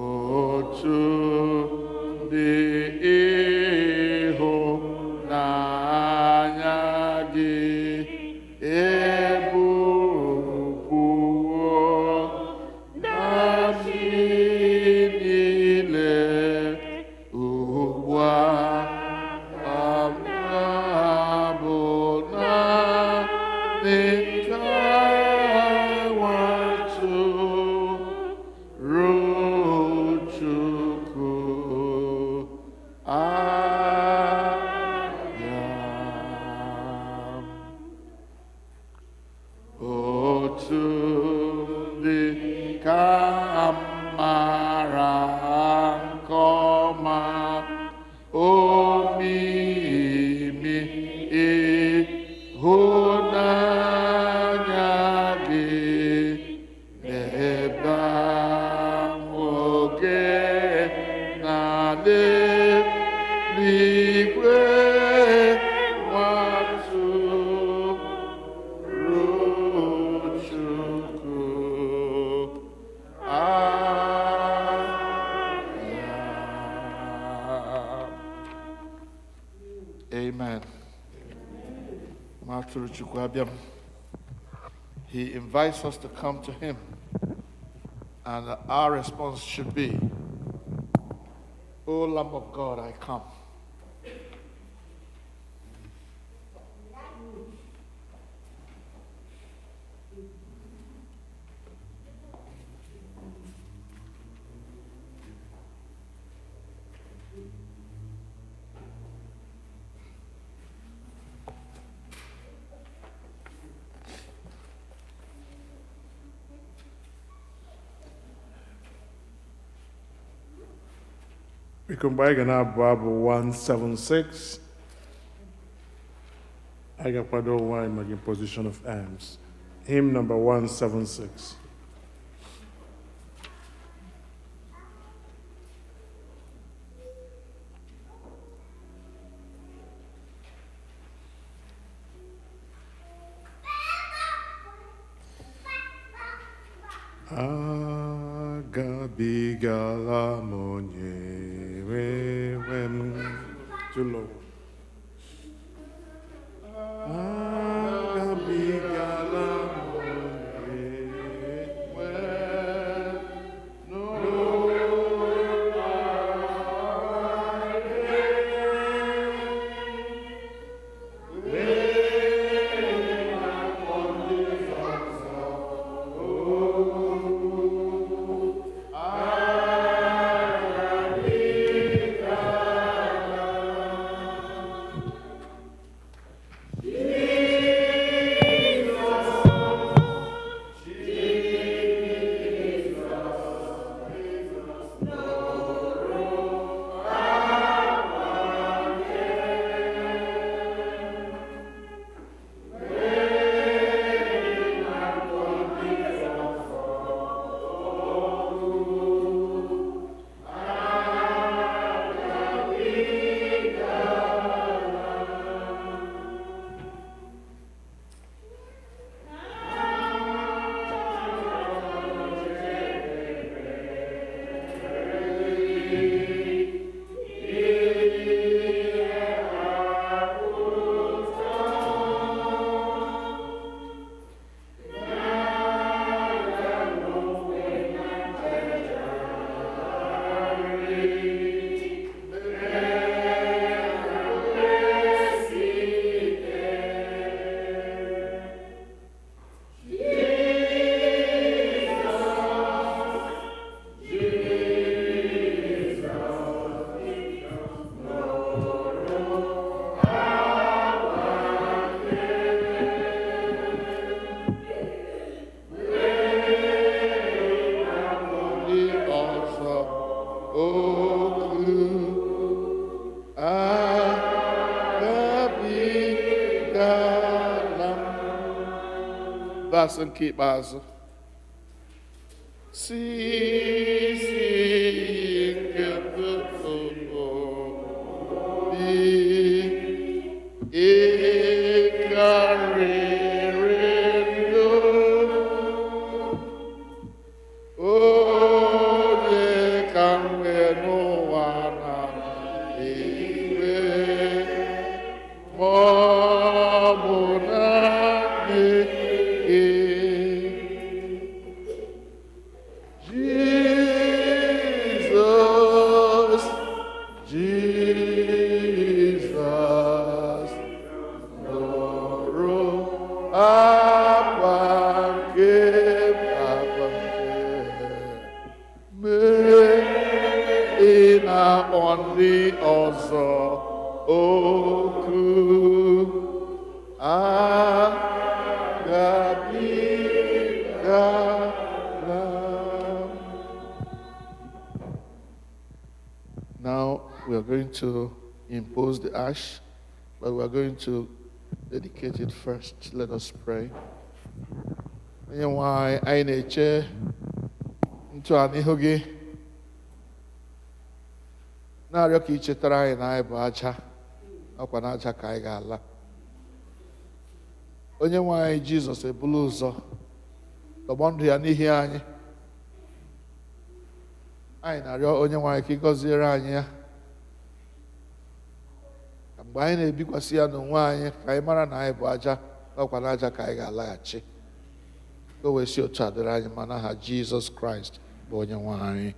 [SPEAKER 1] otu dị ịhụnanya gị ebubuo na chi niile ugbu a bụ naanị nke nwatụ ruo Chukwu anya. Otu ndị ka mara nke ọma omimi ịhụnanya gị n'ebe oge na n'eluigwe nwatụ ruo Chukwu Amen. Maturu Chukwu abịam. He invites us to come to him, and our response should be, O Lamb of God, I come.
[SPEAKER 2] Biko mgbe anyị ga na-abụ abụ 176, anyị ga-akwado onwe anyị maka position of arms. Hymn number 176. Agabigala m onye nwe m. Too low. Agabigala m onye nwe
[SPEAKER 1] Verse nke ikpeazụ. Si nke Ntopu dị ịkarị akwa nke mee ị na-akpọ ndị ọzọ oku agabigala. Now we are going to impose the ash, but we are going to dedicate it first. Let us pray. Onye nwe anyị na-eche ntụanihu gị na-arịọ ka ị chetara anyị na anyị bụ aja, ọkwa na aja ka anyị ga-ala. Onye nwe anyị Jizọs ebulu ụzọ tọgbọ ndụ ya n'ihi anyị. Anyị na-arịọ onye nwe anyị ka ị gọziere anyị ya, ka mgbe anyị na-ebikwasị ya n'onwe anyị ka anyị mara na anyị bụ aja, ọkwa na aja ka anyị ga-alaghachi. Ka o wee si otu a dịrị anyị ma n'aha Jizọs Kraịst bụ onye nwe anyị.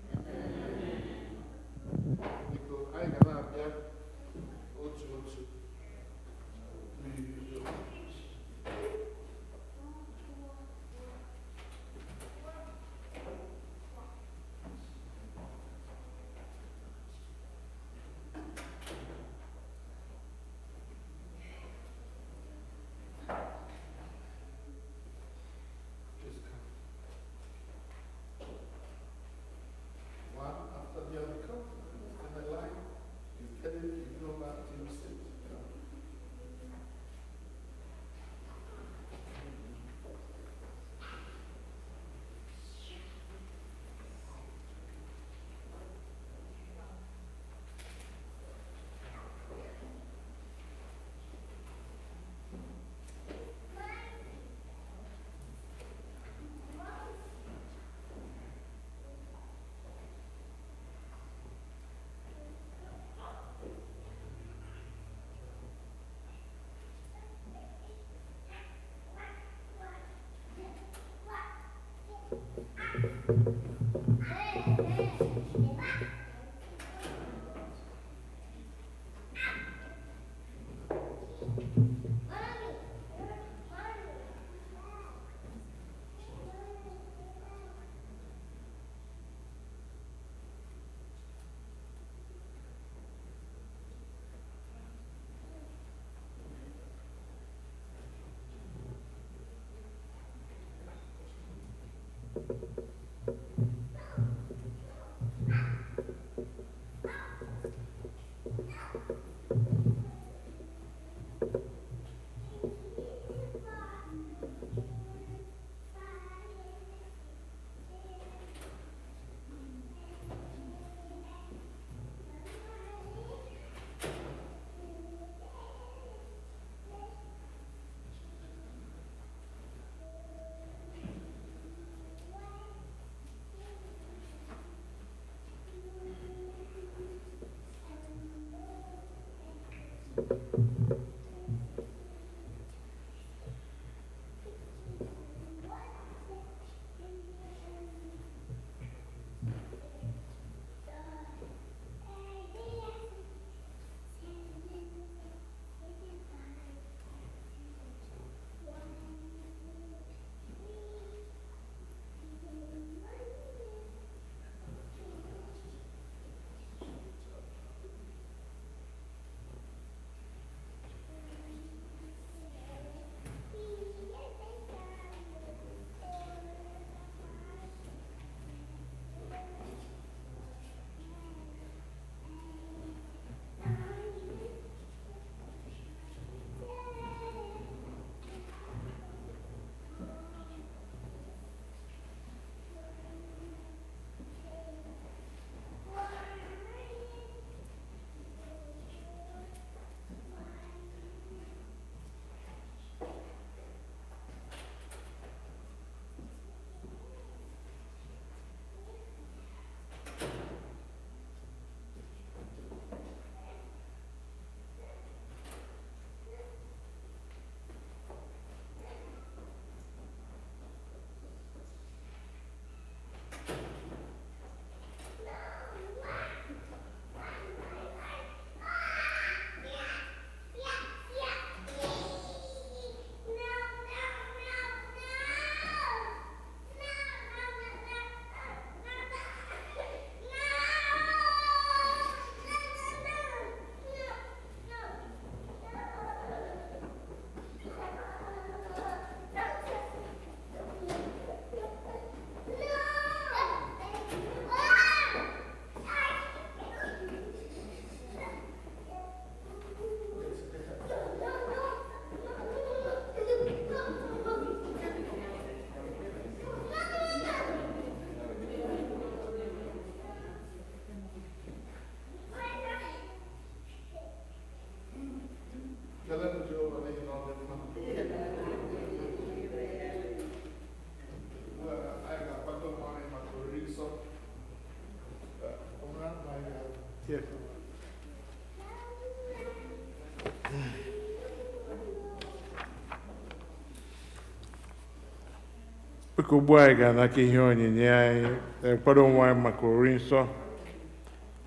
[SPEAKER 2] Biko ugbu anyị ga-anaka ihe onyinye anyị na-ekwado onwe anyị maka ori nsọ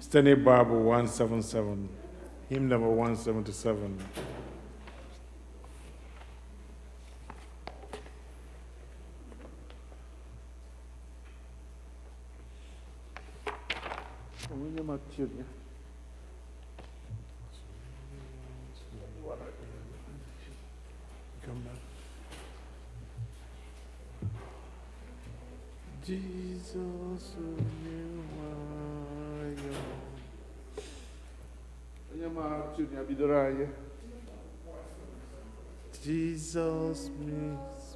[SPEAKER 2] site n'ịbụ abụ 177, hymn number 177.
[SPEAKER 1] Jesus, Jesus,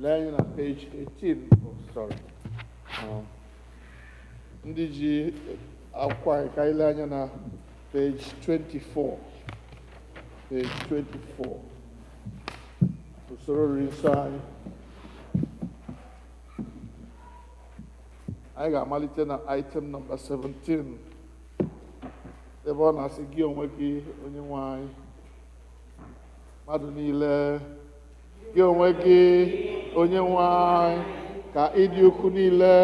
[SPEAKER 1] laying on page 18. Oh, sorry. Ndị ji akwa ka ile anya na page 24. Page 24. Usoro nri nsọ anyị. Anyị ga-amalite na item number 17. Ebe ọ na-asị gị onwe gị onye nwe anyị. Mmadụ niile gị onwe gị onye nwe anyị ka ịdị ukwu niile,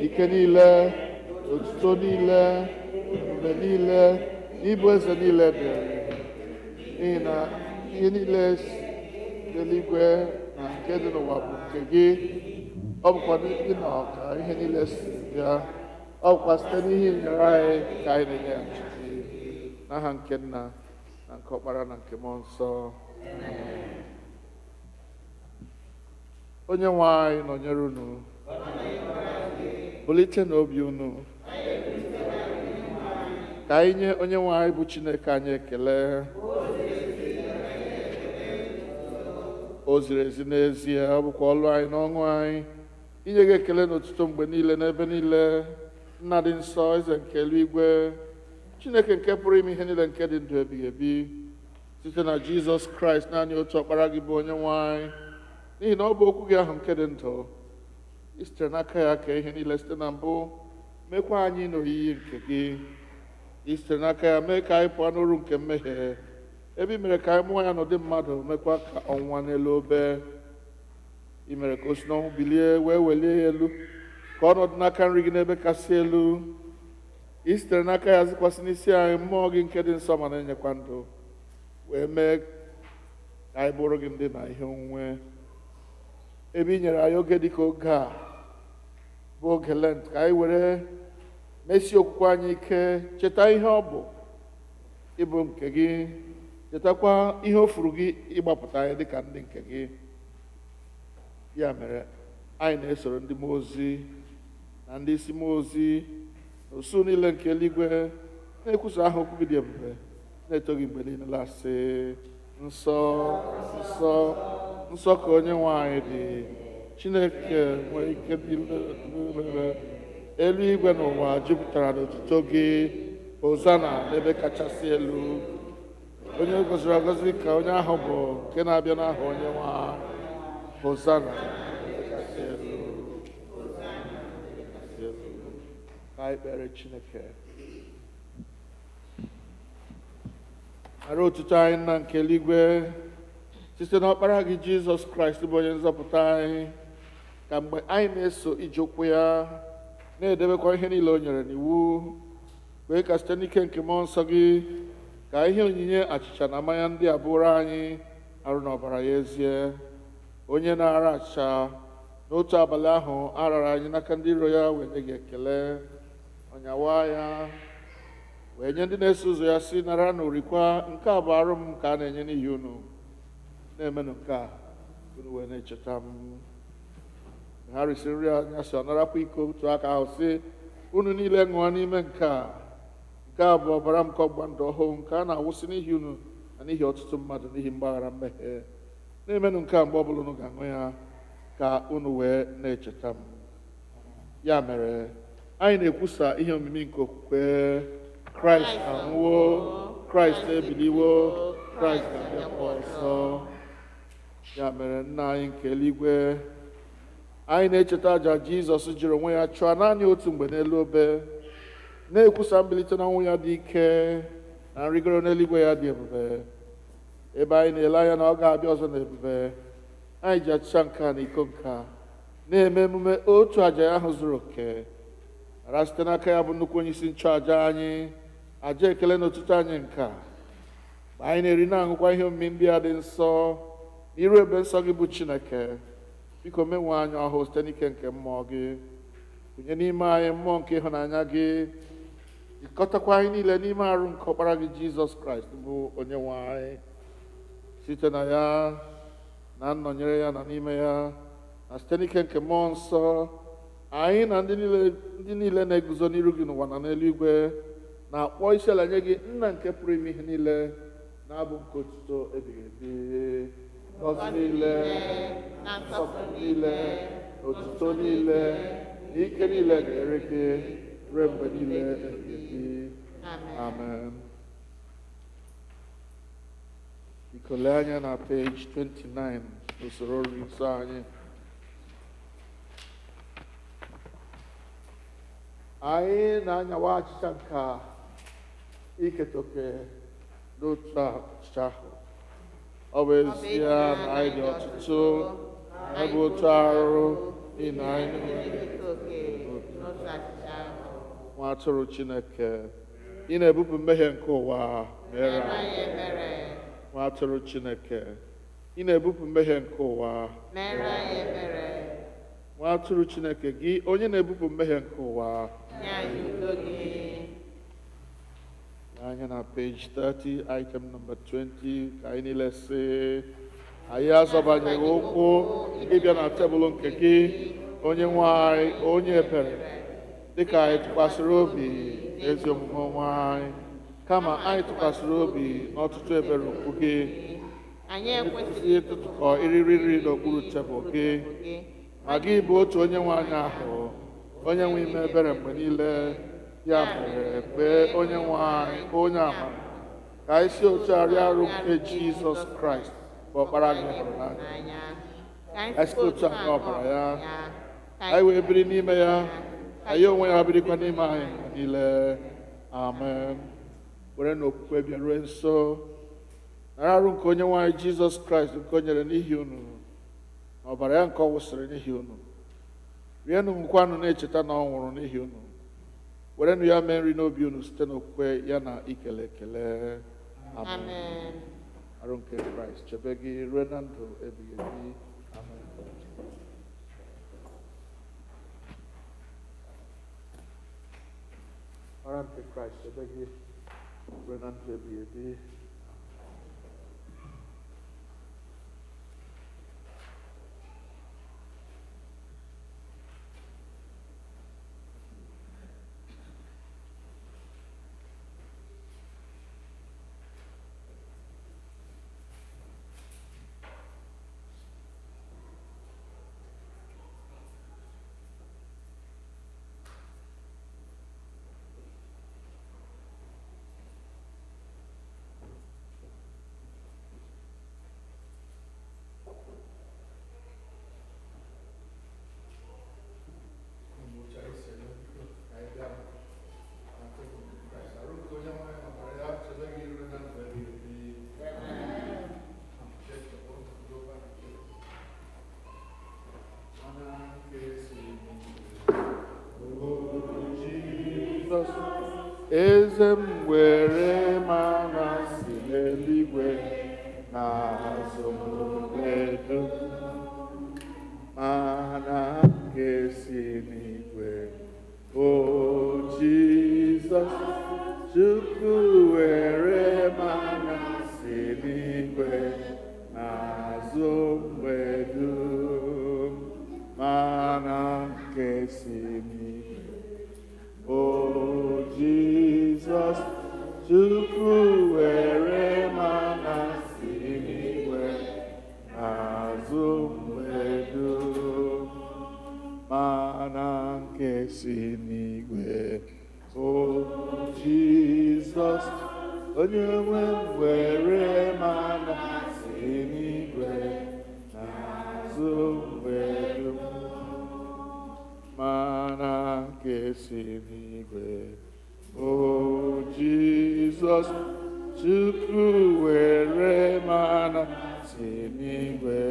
[SPEAKER 1] ike niile, otuto niile, mgbe niile, ịbụ eze niile dịrị. N'ihi na ihe niile n'eluigwe na nke dị n'ụwa bụ nke gị. Ọ bụkwa gị na ọka ihe niile si bịa. Ọ bụkwa site n'ihe nyere anyị ka anyị na-enye ya n'aha nke Nna na nke Ọkpara na nke Mmụọ Nsọ. Onye nwe anyị nọnyere unu. Bulite n'obi unu. Ka anyị nye onye nwe anyị bụ Chineke anyị ekele. O ziri ezi n'ezie, ọ bụkwa ọlụ anyị na ọṅụ anyị inye gị ekele n'otuto mgbe niile n'ebe niile. Nna dị nsọ, eze nke eluigwe, Chineke nke pụrụ ime ihe niile, nke dị ndụ ebighị ebi, site na Jizọs Kraịst naanị otu Ọkpara gị bụ onye nwe anyị, n'ihi na ọ bụ okwu gị ahụ nke dị ndụ. I sitere n'aka ya ka ihe niile site na mbụ mekwa anyị n'oyiyi nke gị. I sitere n'aka ya mee ka anyị pụọ n'uru nke mmehie, ebe i mere ka anyị mụọ ya n'ụdị mmadụ, mekwa ka ọnwụnwa n'elu obe. I mere ka o si n'ọnwụ bilie wee welie ya elu, ka ọnọdụ n'aka nri gị n'ebe kasị elu. I sitere n'aka ya zikwasị n'isi anyị mmụọ gị nke dị nsọ ma na-enyekwa ndụ, wee mee ka anyị bụrụ gị ndị na ihe onwunwe. Ebe i nyere anyị oge dịka oge a bụ oge Lent, ka anyị were mesie okwukwe anyị ike, cheta ihe ọ bụ ịbụ nke gị, chetakwa ihe o furu gị ịgbapụta anyị dịka ndị nke gị. Ya mere anyị na-esoro ndị mmụọ ozi na ndị isi mmụọ ozi na usuu niile nke eluigwe na-ekwusa aha okwu gị dị ebube, na-eto gị mgbe niile, na-asị nsọ nsọ nsọ ka onye nwe anyị dị, Chineke nwere ike niile. Eluigwe na ụwa jupụtara n'otuto gị. Hozana n'ebe kachasị elu. Onye gọziri agọzi ka onye ahụ bụ nke na-abịa n'aha onye nwe anyị. Hozana n'ebe kachasị elu. Ka anyị kpere Chineke. Nara otuto anyị Nna nke eluigwe site n'Ọkpara gị Jizọs Kraịst bụ onye nzọpụta anyị, ka mgbe anyị na-eso ije ụkwụ ya, na-edebekwa ihe niile o nyere n'iwu, kwee ka site n'ike nke Mmụọ Nsọ gị, ka ihe onyinye achịcha na mmanya ndị a bụrụ anyị arụ na ọbara ya ezie. Onye na-ara achịcha n'otu abalị ahụ a rara anyị n'aka ndị iro ya, wee nye gị ekele, ọnyawa ya, wee nye ndị na-eso ụzọ ya si, nara na orikwa, nke a bụ arụ m ka a na-enye n'ihi unu. Na-emenụ nke a, unu wee na-echeta m. Ha risiri nri anyasị, ọ narakwa iko otu aka ahụ sị, unu niile ṅụọ n'ime nke a bụ ọbara m nke ọgbụgba ndụ ọhụụ, nke a na-awụsị n'ihi unu na n'ihi ọtụtụ mmadụ n'ihi mgbaghara mmehie. Na-emenụ nke a mgbe ọbụla unu ga-aṅụ ya, ka unu wee na-echeta m. Ya mere anyị na-ekwusa ihe omimi nke okwukwe. Kraịst anwụwo, Kraịst ebiliwo, Kraịst ga-abịakwa ọzọ. Ya mere Nna anyị nke eluigwe, anyị na-echeta àjà Jizọs jiri onwe ya chụọ naanị otu mgbe n'elu obe, na-ekwusa mbilite n'ọnwụ ya dị ike na nrịgoro n'eluigwe ya dị ebube. Ebe anyị na-ele anya na ọ ga-abịa ọzọ n'ebube, anyị ji achịcha nke a na iko nke a na-eme emume otu àjà ya ahụ zuru oke, ara site n'aka ya bụ nnukwu onye isi nchụàjà anyị, àjà ekele na otuto anyị nke a. Mgbe anyị na-eri na-aṅụkwa ihe omimi ndị a dị nsọ n'iru ebe nsọ gị bụ Chineke, biko menwe anyị ọhụụ site n'ike nke mmụọ gị, kụnye n'ime anyị mmụọ nke ịhụnanya gị, jikọtakwa anyị niile n'ime arụ nke Ọkpara gị Jizọs Kraịst bụ onye nwe anyị. Site na ya na nnọnyere ya na n'ime ya na site n'ike nke mmụọ nsọ, anyị na ndị niile na-eguzo n'iru gị n'ụwa na n'eluigwe na-akpọ isiala nye gị, Nna nke pụrụ ime ihe niile, na-abụ nke otuto ebighị ebi. Ngọzi niile na nsọpụrụ niile na otuto niile na ike niile ga-ere gị ruo mgbe niile ebighị ebi. Amen. Biko lee anya na peji 29 usoro nri nsọ anyị. Anyị na-anyawa achịcha nke a iketa oke n'otu achịcha ahụ. Ọ bụ ezie na anyị dị ọtụtụ, anyị bụ otu arụ, n'ihi na anyị nwa atụrụ Chineke, ị na-ebupụ mmehie nke ụwa, mere anyị ebere. Nwa atụrụ Chineke, ị na-ebupụ mmehie nke ụwa, mere anyị ebere. Nwa atụrụ Chineke, gị onye na-ebupụ mmehie nke ụwa, nye anyị udo gị. ihe na page 30, item number 20, ka anyị niile sị, anyị azọbanyeghị ụkwụ ịbịa na tebụl nke gị, onye nwe anyị, onye ebere, dịka anyị tụkwasịrị obi ezi omume onwe anyị, kama anyị tụkwasịrị obi n'ọtụtụ ebere okwu gị.
[SPEAKER 4] Anyị ekwesịghị
[SPEAKER 1] ịtụtụkọ iriri nri n'okpuru tebụl gị, ma gị bụ otu onye nwe anyị ahụ, onye nwe ime ebere mgbe niile. Ya mere kpee onye nwe anyị onye amara, ka anyị si otu arịa arụ nke Jizọs Kraịst bụ ọkpara gị hụrụ n'anya. Anyị si otu aka ọbara ya, anyị wee biri n'ime ya, anyị onwe ya birikwa n'ime anyị mgbe niile. Amen. Were n'okwukwe bịarue nso, nara arụ nke onye nwe anyị Jizọs Kraịst nke o nyere n'ihi unu, na ọbara ya nke ọ wụsịrị n'ihi unu. Rienụ nkwanụ na-echeta na ọ nwụrụ n'ihi unu. Werenụ ya mee nri n'obi unu site n'okwukwe ya na ikele ekele. Amen. Arụ nke Kraịst chebe gị ruo na ndụ ebighị ebi. Amen. Arụ nke Kraịst chebe gị ruo na ndụ ebighị ebi. Eze m were mana si n'eluigwe na-azụ m edo, mana nke si n'igwe. O Jizọs, Chukwu were mana si n'igwe na-azụ m edo, mana nke si n'igwe. O Jesus, Chukwu were mana si n'igwe azụ mgbe dum, mana nke si n'igwe. O Jesus, onye nwe m were mana si n'igwe azụ mgbe dum, mana nke si n'igwe. O Jesus, Chukwu were mana si n'igwe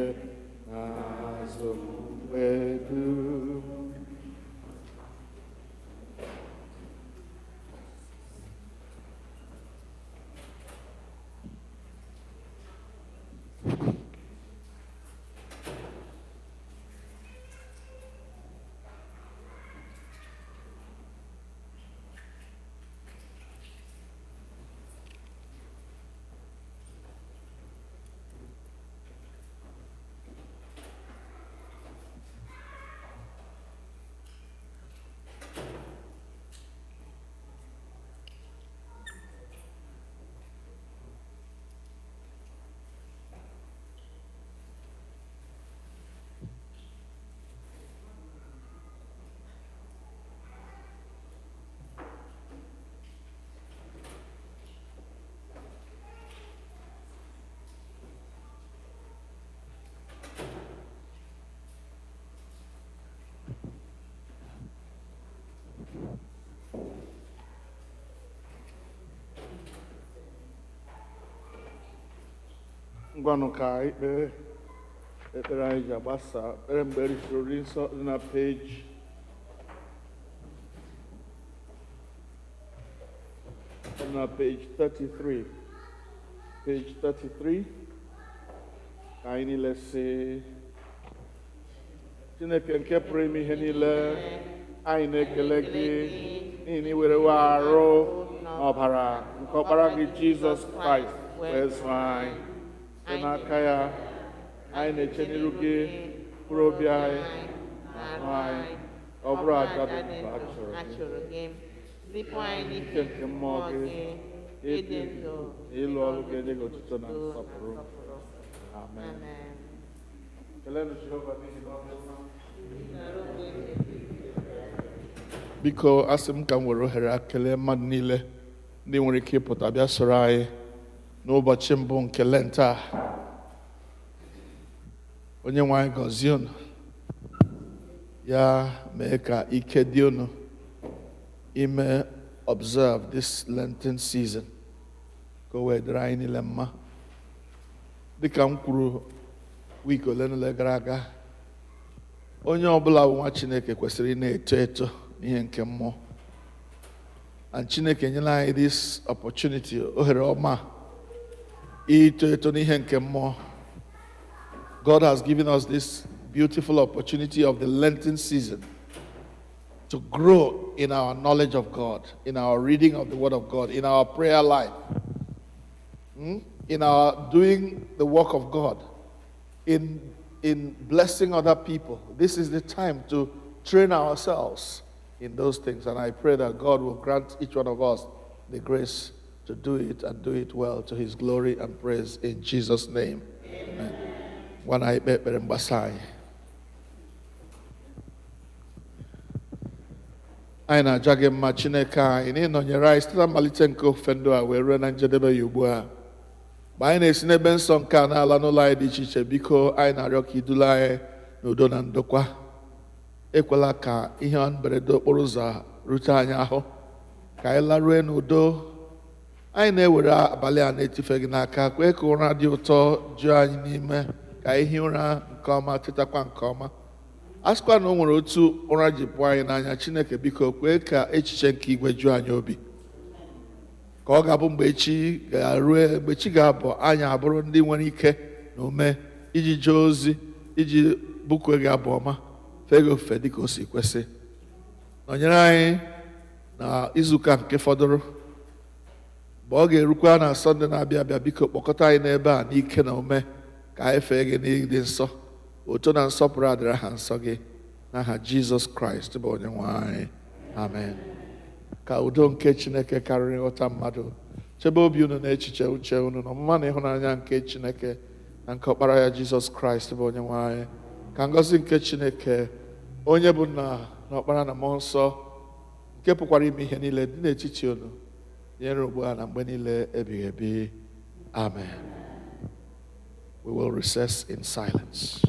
[SPEAKER 1] n'azụ mgbe dum. Ngwanụ ka anyị kpee ekpere anyị ji agbasa ekpere mgbe erifuru nri nsọ dị na page 33. Page 33 ka anyị niile sị, Chineke nke pụrụ ime ihe niile, anyị na-ekele gị n'ihi na i werewo arụ ọbara nke ọkpara gị Jizọs Kraịst wee zụọ anyị site n'aka ya anyị na-eche n'iru gị mkpụrụ obi anyị na ahụ anyị ọ bụrụ aja dị mkpa a chụrụ gị zipụ anyị n'ike nke mmụọ gị ịdị ndụ na ịlụ ọrụ gị enye gị otuto na nsọpụrụ. Amen. Kelenụ Jehova n'ihi na ọ dị mma. Biko asị m ka m were ohere a kelee mmadụ niile ndị nwere ike ịpụta bịa soro anyị n'ụbọchị mbụ nke Lent a. Onye nwe anyị gọzie unu, ya mee ka ike dị unu ime observe this Lenten season ka o wee dịrị anyị niile mma. Dịka m kwuru wiiki ole na ole gara aga, onye ọbụla bụ nwa Chineke kwesịrị ị na-eto eto n'ihe nke mmụọ. And Chineke nyela anyị this opportunity, ohere ọma ito eto n'ihe nke mmụọ. God has given us this beautiful opportunity of the Lenten season to grow in our knowledge of God, in our reading of the Word of God, in our prayer life, in our doing the work of God, in blessing other people. This is the time to train ourselves in those things. And I pray that God will grant each one of us the grace to do it and do it well to His glory and praise in Jesus' name. Amen. When I Mgbasa anyị na-aja gị mma Chineke anyị na ịnọnyere anyị site na mmalite nke ofufe ndụ a wee ruo na njedebe ya ugbu a. Mgbe anyị na-esi n'ebe nsọ nke a na-ala n'ụlọ anyị dị iche iche, biko anyị na-arịọ ka idula anyị n'udo na ndokwa. Ekwela ka ihe mberede okporo ụzọ rute anyị ahụ, ka anyị larue n'udo. Anyị na-ewere abalị a na-etife gị n'aka, kwee ka ụra dị ụtọ juo anyị n'ime, ka anyị hie ụra nke ọma, tetakwa nke ọma. A sịkwa na o nwere otu ụra ji pụọ anyị n'anya, Chineke biko kwee ka echiche nke igwe juo anyị obi, ka ọ ga-abụ mgbe chi ga-abụ anyị abụrụ ndị nwere ike na ume iji jee ozi, iji bụkuo gị abụ ọma, fee gị ofufe dịka o si kwesị. Nọnyere anyị na izuụka nke fọdụrụ. Mgbe ọ ga-erukwa na Sọnde na-abịa abịa, biko kpọkọta anyị n'ebe a n'ike na ume, ka anyị fee gị n'ịdị nsọ. Oto na nsọpụrụ adịrị ha nsọ gị n'aha Jizọs Kraịst bụ onye nwe anyị. Amen. Ka udo nke Chineke karịrị nghọta mmadụ chebe obi unu na echiche uche unu na ọmụma na ịhụnanya nke Chineke na nke ọkpara ya Jizọs Kraịst bụ onye nwe anyị. Ka ngọzi nke Chineke onye bụ nna na ọkpara na mmụọ nsọ nke pụkwara ime ihe niile dị n'etiti unu nyere ugbu a na mgbe niile ebighị ebi. Amen. We will recess in silence.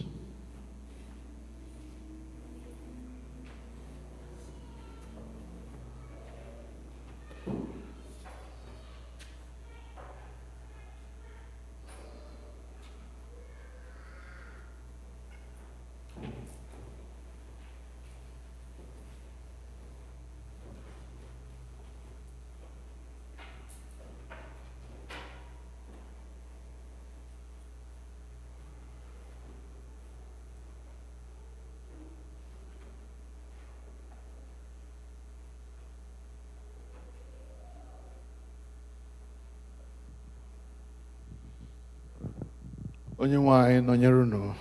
[SPEAKER 1] Onye nwe anyị nọnyere unu.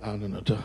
[SPEAKER 1] Anụnụta.